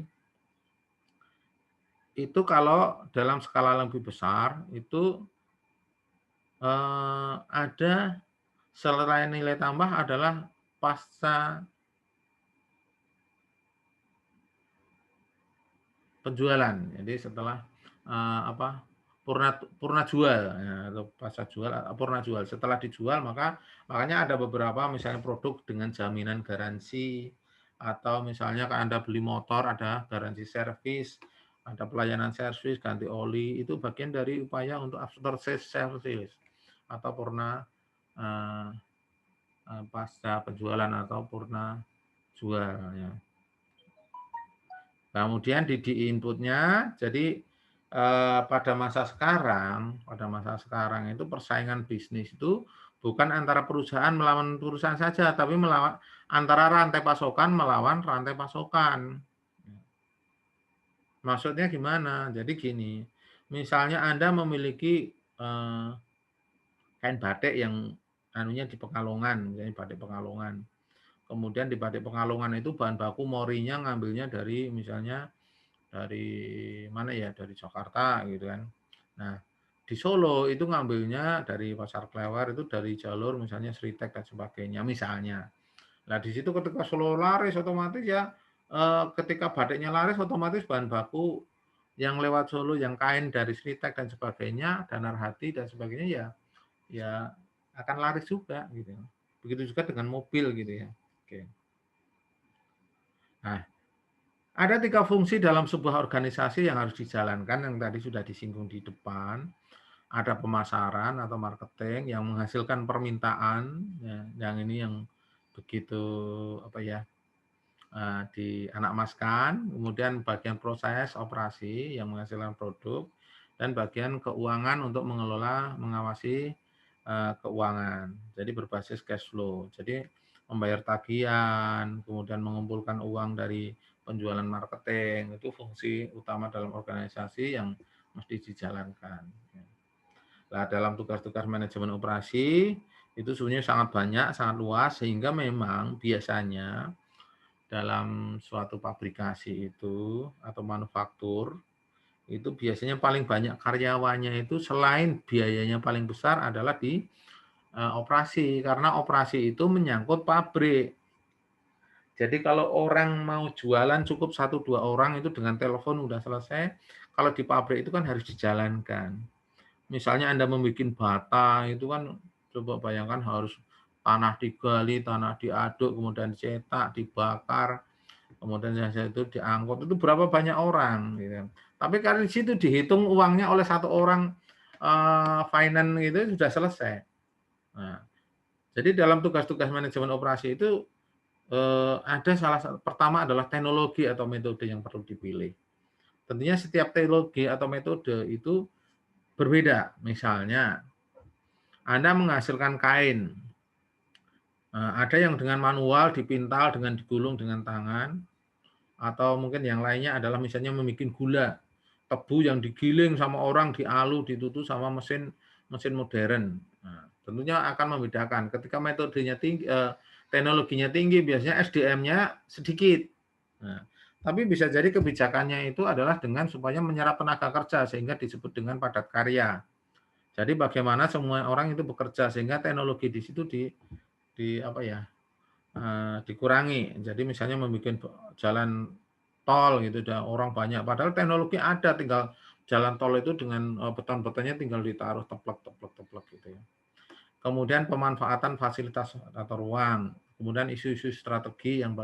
itu kalau dalam skala lebih besar, itu ada selain nilai tambah adalah pasca penjualan. Jadi setelah apa purna jual ya, atau pasca jual purna jual. Setelah dijual makanya ada beberapa misalnya produk dengan jaminan garansi atau misalnya kalau Anda beli motor ada garansi servis, ada pelayanan servis, ganti oli, itu bagian dari upaya untuk after sales service atau purna pasca penjualan atau purna jual ya. Kemudian di inputnya, jadi pada masa sekarang itu persaingan bisnis itu bukan antara perusahaan melawan perusahaan saja, tapi melawan antara rantai pasokan melawan rantai pasokan. Maksudnya gimana? Jadi gini, misalnya Anda memiliki kain batik yang anunya di Pekalongan, misalnya batik Pekalongan. Kemudian di batik Pekalongan itu bahan baku morinya ngambilnya dari misalnya dari mana ya, dari Jakarta gitu kan. Nah, di Solo itu ngambilnya dari Pasar Klewer itu dari jalur misalnya Sritek dan sebagainya misalnya. Nah, di situ ketika Solo laris otomatis ya ketika batiknya laris otomatis bahan baku yang lewat Solo yang kain dari Sritek dan sebagainya, Danarhati dan sebagainya ya akan laris juga gitu. Begitu juga dengan mobil gitu ya. Oke. Nah, ada 3 fungsi dalam sebuah organisasi yang harus dijalankan yang tadi sudah disinggung di depan. Ada pemasaran atau marketing yang menghasilkan permintaan, ya, yang ini yang begitu apa ya dianakmaskan, kemudian bagian proses operasi yang menghasilkan produk, dan bagian keuangan untuk mengelola, mengawasi keuangan. Jadi berbasis cash flow. Jadi membayar tagihan, kemudian mengumpulkan uang dari penjualan marketing, itu fungsi utama dalam organisasi yang mesti dijalankan. Nah, dalam tugas-tugas manajemen operasi itu sebenarnya sangat banyak, sangat luas, sehingga memang biasanya dalam suatu pabrikasi itu atau manufaktur itu biasanya paling banyak karyawannya itu selain biayanya paling besar adalah di operasi, karena operasi itu menyangkut pabrik. Jadi kalau orang mau jualan cukup 1-2 orang itu dengan telepon udah selesai. Kalau di pabrik itu kan harus dijalankan. Misalnya Anda membuat bata itu kan coba bayangkan harus tanah digali, tanah diaduk, kemudian dicetak, dibakar, kemudian itu diangkut. Itu berapa banyak orang gitu. Tapi kalau di situ dihitung uangnya oleh satu orang finance itu sudah selesai. Nah, jadi dalam tugas-tugas manajemen operasi itu ada salah satu pertama adalah teknologi atau metode yang perlu dipilih. Tentunya setiap teknologi atau metode itu berbeda. Misalnya Anda menghasilkan kain, ada yang dengan manual dipintal dengan digulung dengan tangan, atau mungkin yang lainnya adalah misalnya membuat gula, tebu yang digiling sama orang dialu ditutu sama mesin modern. Nah, tentunya akan membedakan. Ketika metodenya tinggi, teknologinya tinggi, biasanya SDM-nya sedikit. Nah, tapi bisa jadi kebijakannya itu adalah dengan supaya menyerap tenaga kerja sehingga disebut dengan padat karya. Jadi bagaimana semua orang itu bekerja sehingga teknologi di situ di apa ya dikurangi. Jadi misalnya membuat jalan tol gitu, udah orang banyak. Padahal teknologi ada, tinggal jalan tol itu dengan beton-betonnya tinggal ditaruh teplek gitu ya. Kemudian pemanfaatan fasilitas atau ruang. Kemudian isu-isu strategi yang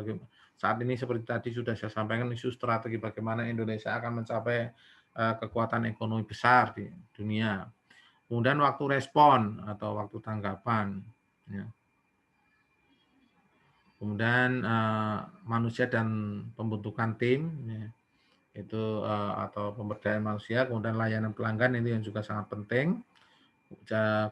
saat ini seperti tadi sudah saya sampaikan, isu strategi bagaimana Indonesia akan mencapai kekuatan ekonomi besar di dunia. Kemudian waktu respon atau waktu tanggapan. Ya. Kemudian manusia dan pembentukan tim, ya, itu atau pemberdayaan manusia, kemudian layanan pelanggan ini yang juga sangat penting.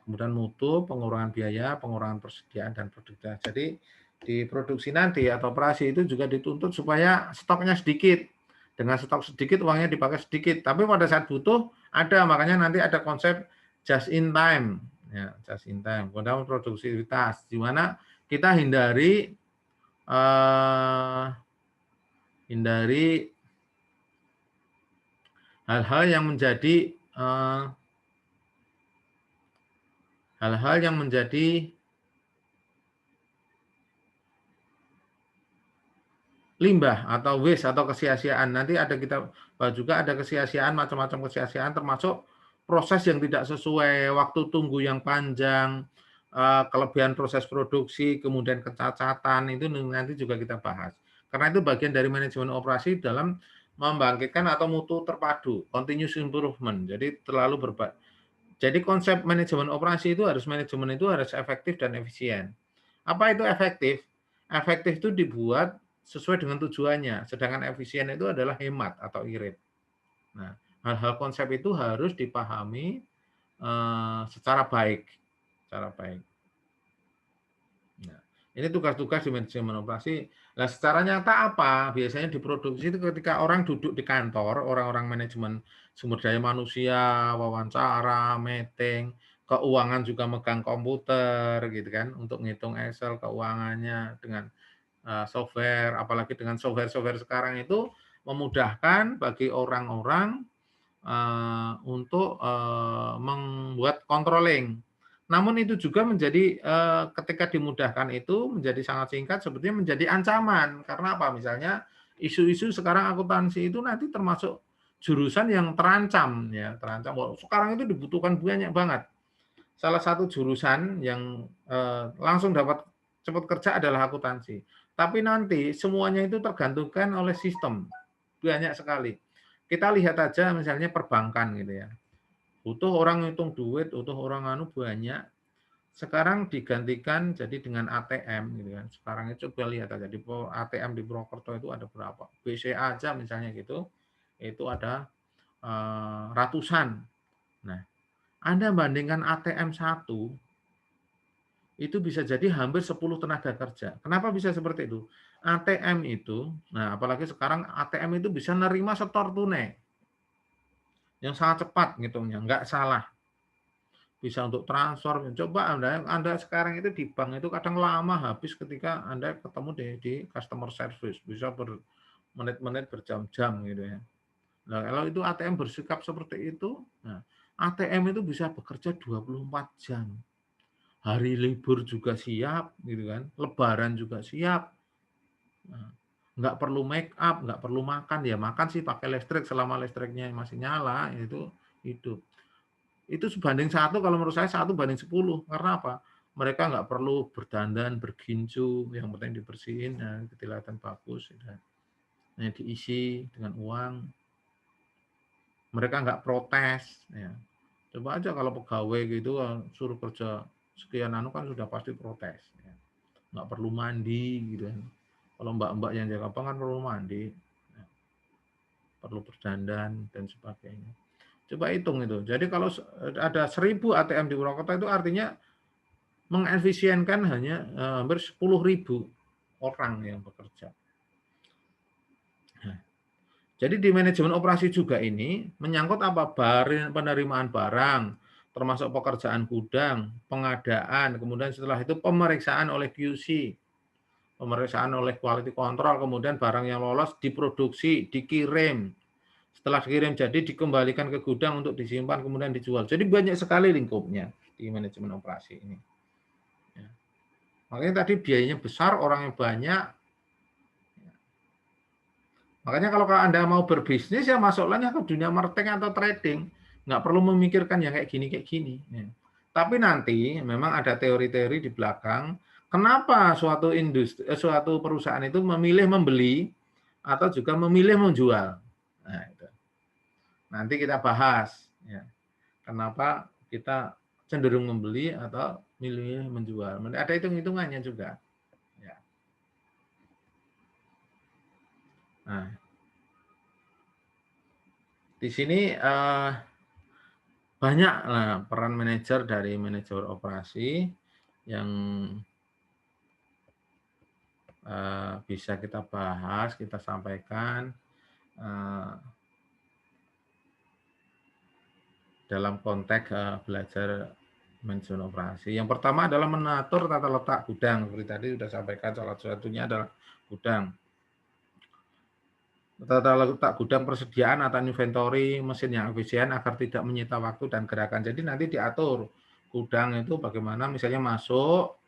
Kemudian mutu, pengurangan biaya, pengurangan persediaan dan produktivitas. Jadi di produksi nanti atau operasi itu juga dituntut supaya stoknya sedikit. Dengan stok sedikit uangnya dipakai sedikit, tapi pada saat butuh ada, makanya nanti ada konsep just in time. Ya, just in time. Kemudian produktivitas, di mana kita hindari hindari hal-hal yang menjadi hal-hal yang menjadi limbah atau waste atau kesia-siaan. Nanti ada kita bahas juga ada kesia-siaan, macam-macam kesia-siaan termasuk proses yang tidak sesuai, waktu tunggu yang panjang, kelebihan proses produksi, kemudian kecacatan, itu nanti juga kita bahas. Karena itu bagian dari manajemen operasi dalam membangkitkan atau mutu terpadu, continuous improvement. Jadi konsep manajemen operasi itu manajemen itu harus efektif dan efisien. Apa itu efektif? Efektif itu dibuat sesuai dengan tujuannya, sedangkan efisien itu adalah hemat atau irit. Nah, hal-hal konsep itu harus dipahami secara baik, secara baik. Nah, ini tugas-tugas di manajemen operasi. Nah, secara nyata apa? Biasanya di produksi itu ketika orang duduk di kantor, orang-orang manajemen sumber daya manusia, wawancara, meeting, keuangan juga megang komputer gitu kan untuk ngitung Excel keuangannya dengan software, apalagi dengan software-software sekarang itu memudahkan bagi orang-orang untuk membuat controlling. Namun itu juga menjadi ketika dimudahkan itu menjadi sangat singkat sebetulnya menjadi ancaman. Karena apa? Misalnya isu-isu sekarang akuntansi itu nanti termasuk jurusan yang terancam ya, terancam. Sekarang itu dibutuhkan banyak banget. Salah satu jurusan yang langsung dapat cepat kerja adalah akuntansi. Tapi nanti semuanya itu tergantungkan oleh sistem. Banyak sekali. Kita lihat aja misalnya perbankan gitu ya. Butuh orang ngitung duit, butuh orang banyak. Sekarang digantikan jadi dengan ATM gitu kan. Sekarang itu coba lihat aja di ATM di Purwokerto itu ada berapa. BCA aja misalnya gitu, itu ada ratusan. Nah, Anda bandingkan ATM satu, itu bisa jadi hampir 10 tenaga kerja. Kenapa bisa seperti itu? ATM itu, nah apalagi sekarang ATM itu bisa nerima setor tunai yang sangat cepat ngitungnya, nggak salah. Bisa untuk transfer. Coba Anda sekarang itu di bank itu kadang lama habis ketika Anda ketemu di customer service, bisa bermenit-menit, berjam-jam gitu ya. Nah, kalau itu ATM bersikap seperti itu, nah, ATM itu bisa bekerja 24 jam. Hari libur juga siap, gitu kan. Lebaran juga siap. Nah, nggak perlu make up, nggak perlu makan. Ya makan sih pakai listrik selama listriknya masih nyala, itu hidup. Itu sebanding satu, kalau menurut saya 1 banding 10. Karena apa? Mereka nggak perlu berdandan, bergincu, yang penting dibersihin, nah, kelihatan bagus. Nah, diisi dengan uang. Mereka nggak protes. Ya. Coba aja kalau pegawai gitu suruh kerja sekian kan sudah pasti protes. Ya. Nggak perlu mandi gitu kan. Kalau mbak-mbak yang jaga bank kan perlu mandi, ya. Perlu berdandan dan sebagainya. Coba hitung itu. Jadi kalau ada 1000 ATM di Purwokerto itu artinya mengefisienkan hanya hampir 10.000 orang yang bekerja. Nah, jadi di manajemen operasi juga ini menyangkut apa? Penerimaan barang, termasuk pekerjaan gudang, pengadaan, kemudian setelah itu pemeriksaan oleh QC, pemeriksaan oleh quality control, kemudian barang yang lolos diproduksi, dikirim. Setelah dikirim jadi dikembalikan ke gudang untuk disimpan kemudian dijual. Jadi banyak sekali lingkupnya di manajemen operasi ini. Ya. Makanya tadi biayanya besar, orangnya banyak. Makanya kalau Anda mau berbisnis ya masuklah ke dunia marketing atau trading. Nggak perlu memikirkan yang kayak gini. Ya. Tapi nanti memang ada teori-teori di belakang. Kenapa suatu perusahaan itu memilih membeli atau juga memilih menjual. Nah, itu. Nanti kita bahas. Ya. Kenapa kita cenderung membeli atau milih menjual. Ada hitung-hitungannya juga. Ya. Nah, di sini banyak peran manajer dari manajer operasi yang bisa kita bahas, kita sampaikan dalam konteks belajar Manajemen operasi. Yang pertama adalah mengatur tata letak gudang. Seperti tadi sudah sampaikan, salah satunya adalah gudang. Tata letak gudang, persediaan atau inventory mesin yang efisien agar tidak menyita waktu dan gerakan. Jadi nanti diatur gudang itu bagaimana, misalnya masuk,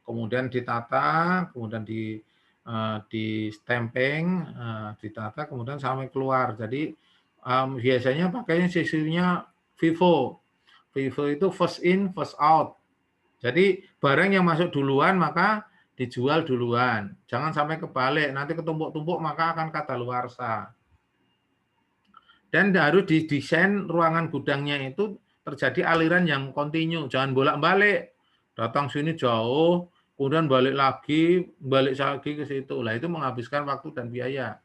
kemudian ditata, kemudian di stamping, ditata, kemudian sampai keluar. Jadi biasanya pakainya sistemnya FIFO. FIFO itu first in, first out. Jadi barang yang masuk duluan maka dijual duluan. Jangan sampai kebalik, nanti ketumpuk-tumpuk maka akan kadaluarsa. Dan harus didesain ruangan gudangnya itu terjadi aliran yang kontinu, jangan bolak-balik. Datang sini jauh, kemudian balik lagi ke situ. Lah itu menghabiskan waktu dan biaya.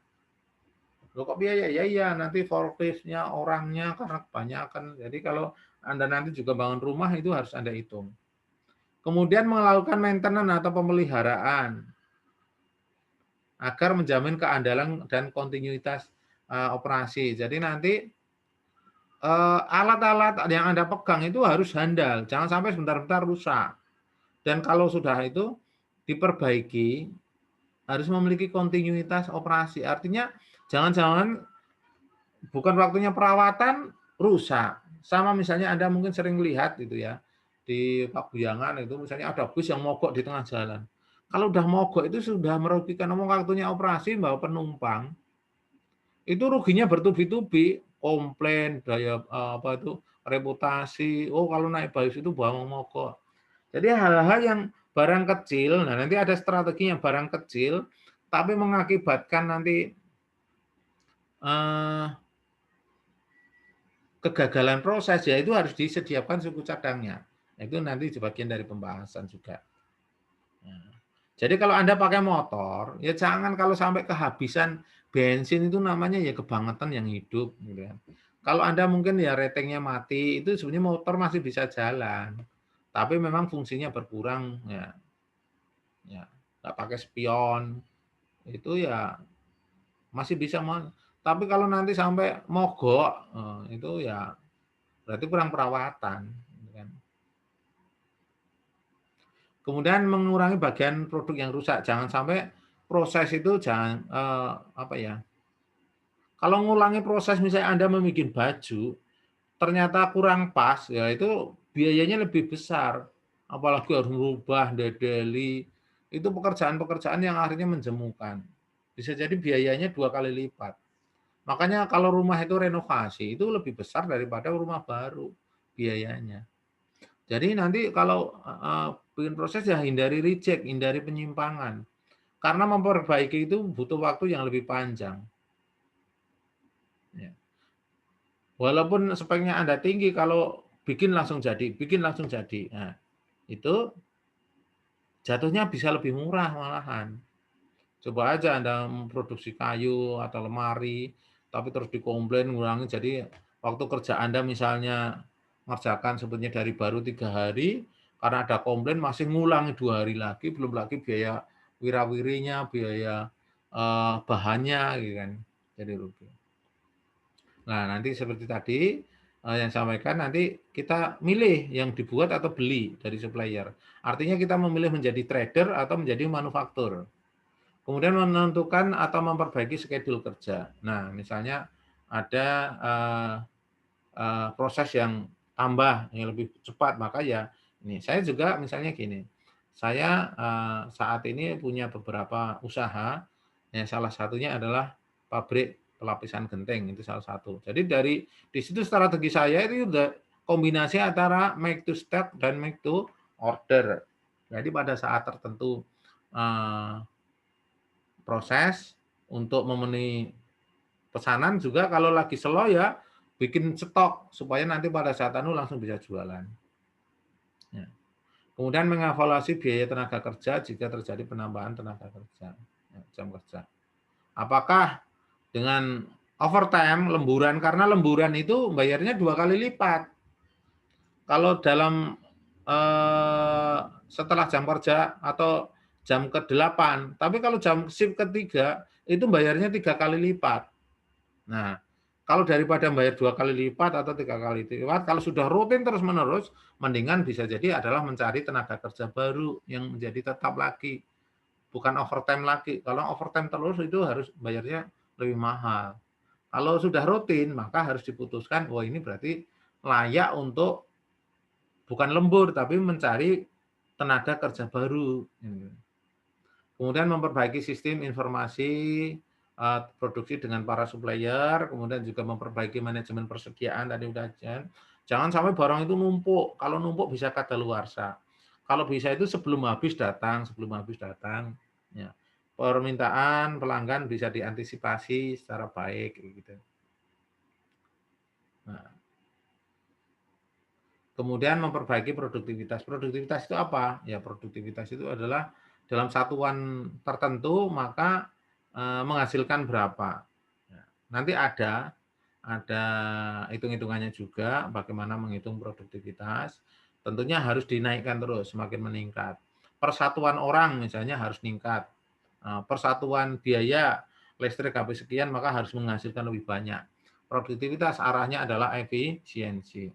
Loh kok biaya? Ya iya, nanti forklift-nya, orangnya karena kebanyakan. Jadi kalau Anda nanti juga bangun rumah itu harus Anda hitung. Kemudian melakukan maintenance atau pemeliharaan agar menjamin keandalan dan kontinuitas operasi. Jadi nanti alat-alat yang Anda pegang itu harus handal, jangan sampai sebentar-bentar rusak. Dan kalau sudah itu diperbaiki, harus memiliki kontinuitas operasi. Artinya jangan-jangan bukan waktunya perawatan rusak. Sama misalnya Anda mungkin sering lihat gitu ya, di Paguyangan itu misalnya ada bus yang mogok di tengah jalan. Kalau udah mogok itu sudah merugikan, waktunya operasi bawa penumpang, itu ruginya bertubi-tubi, komplain, daya apa itu, reputasi, oh kalau naik bus itu bawa mogok. Jadi hal-hal yang barang kecil, nah nanti ada strategi yang barang kecil, tapi mengakibatkan nanti kegagalan proses, ya itu harus disediakan suku cadangnya. Itu nanti bagian dari pembahasan juga. Nah, jadi kalau Anda pakai motor, ya jangan kalau sampai kehabisan bensin itu namanya ya kebangetan yang hidup. Gitu ya. Kalau Anda mungkin ya ratingnya mati, itu sebenarnya motor masih bisa jalan. Tapi memang fungsinya berkurang. Ya, nggak pakai spion, itu ya masih bisa. Tapi kalau nanti sampai mogok, itu ya berarti kurang perawatan. Kan. Kemudian mengurangi bagian produk yang rusak, jangan sampai proses itu jangan apa ya? Kalau ngulangi proses misalnya Anda membuat baju, ternyata kurang pas, ya itu biayanya lebih besar. Apalagi harus merubah, dedeli, itu pekerjaan-pekerjaan yang akhirnya menjemukan. Bisa jadi biayanya 2 kali lipat. Makanya kalau rumah itu renovasi, itu lebih besar daripada rumah baru biayanya. Jadi nanti kalau bikin proses ya hindari reject, hindari penyimpangan. Karena memperbaiki itu butuh waktu yang lebih panjang. Ya. Walaupun speknya Anda tinggi, kalau bikin langsung jadi, Nah, itu jatuhnya bisa lebih murah malahan. Coba aja Anda memproduksi kayu atau lemari, tapi terus dikomplain, ngurangi. Jadi waktu kerja Anda misalnya ngerjakan sebenarnya dari baru 3 hari, karena ada komplain masih ngulangi 2 hari lagi, belum lagi biaya wirawirinya, biaya bahannya, gitu kan. Jadi rugi. Nah, nanti seperti tadi yang sampaikan, nanti kita milih yang dibuat atau beli dari supplier. Artinya kita memilih menjadi trader atau menjadi manufaktur. Kemudian menentukan atau memperbaiki schedule kerja. Nah, misalnya ada proses yang tambah, yang lebih cepat, maka ya ini. Saya juga misalnya gini, saya saat ini punya beberapa usaha, yang salah satunya adalah pabrik pelapisan genting, itu salah satu. Jadi di situ strategi saya itu udah kombinasi antara make to stock dan make to order. Jadi pada saat tertentu proses untuk memenuhi pesanan, juga kalau lagi slow ya bikin stok supaya nanti pada saat langsung bisa jualan. Ya. Kemudian mengevaluasi biaya tenaga kerja jika terjadi penambahan tenaga kerja, jam kerja. Apakah dengan overtime, lemburan, karena lemburan itu bayarnya 2 kali lipat. Kalau dalam setelah jam kerja atau jam ke-8, tapi kalau jam shift ketiga itu bayarnya 3 kali lipat. Nah, Kalau daripada bayar 2 kali lipat atau 3 kali lipat, kalau sudah rutin terus-menerus, mendingan bisa jadi adalah mencari tenaga kerja baru yang menjadi tetap lagi, bukan overtime lagi. Kalau overtime terus itu harus bayarnya lebih mahal. Kalau sudah rutin, maka harus diputuskan, wah ini berarti layak untuk bukan lembur, tapi mencari tenaga kerja baru. Kemudian memperbaiki sistem informasi produksi dengan para supplier, kemudian juga memperbaiki manajemen persediaan tadi udah jangan sampai barang itu numpuk. Kalau numpuk bisa kadaluarsa. Kalau bisa itu sebelum habis datang, ya. Permintaan pelanggan bisa diantisipasi secara baik gitu. Nah, kemudian memperbaiki produktivitas. Produktivitas itu apa? Ya produktivitas itu adalah dalam satuan tertentu maka menghasilkan berapa. Ya, nanti ada hitung-hitungannya juga bagaimana menghitung produktivitas. Tentunya harus dinaikkan terus, semakin meningkat. Persatuan orang misalnya harus meningkat. Persatuan biaya listrik habis sekian maka harus menghasilkan lebih banyak. Produktivitas arahnya adalah efisiensi.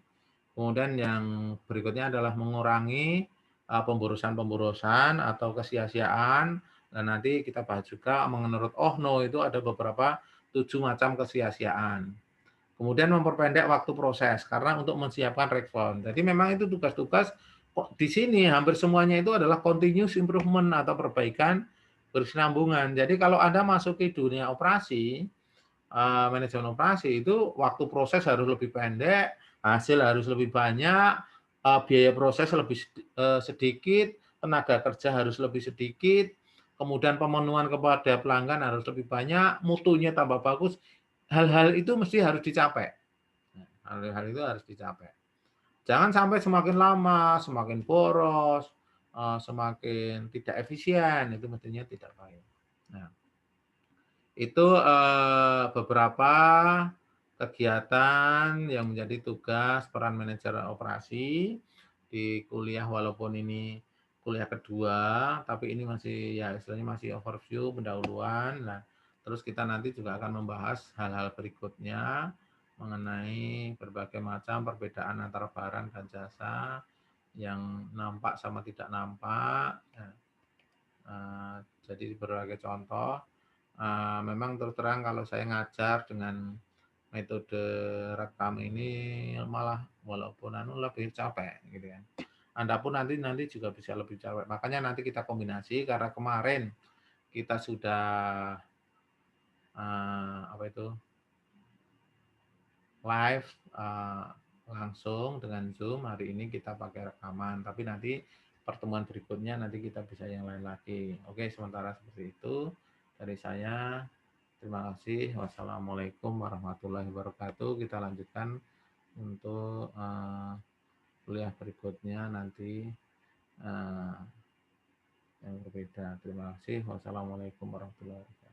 Kemudian yang berikutnya adalah mengurangi pemborosan-pemborosan atau kesia-siaan. Dan nanti kita bahas juga menurut Ohno itu ada beberapa 7 macam kesia-siaan. Kemudian memperpendek waktu proses karena untuk menyiapkan respon. Jadi memang itu tugas-tugas di sini hampir semuanya itu adalah continuous improvement atau perbaikan berkesinambungan. Jadi kalau Anda masuk ke dunia operasi, manajemen operasi itu waktu proses harus lebih pendek, hasil harus lebih banyak, biaya proses lebih sedikit, tenaga kerja harus lebih sedikit, kemudian pemenuhan kepada pelanggan harus lebih banyak, mutunya tambah bagus. Hal-hal itu mesti harus dicapai. Hal-hal itu harus dicapai. Jangan sampai semakin lama, semakin boros, semakin tidak efisien, itu mestinya tidak baik. Nah, itu beberapa kegiatan yang menjadi tugas peran manajer operasi di kuliah, walaupun ini kuliah kedua, tapi ini masih ya istilahnya masih overview, pendahuluan. Nah, terus kita nanti juga akan membahas hal-hal berikutnya mengenai berbagai macam perbedaan antara barang dan jasa yang nampak sama tidak nampak. Jadi berbagai contoh. Memang terus terang kalau saya ngajar dengan metode rekam ini malah walaupun lebih capek gitu kan. Anda pun nanti juga bisa lebih capek. Makanya nanti kita kombinasi karena kemarin kita sudah apa itu live langsung dengan Zoom. Hari ini kita pakai rekaman, tapi nanti pertemuan berikutnya nanti kita bisa yang lain lagi. Oke, sementara seperti itu dari saya. Terima kasih. Wassalamualaikum warahmatullahi wabarakatuh. Kita lanjutkan untuk kuliah berikutnya nanti yang berbeda. Terima kasih. Wassalamualaikum warahmatullahi wabarakatuh.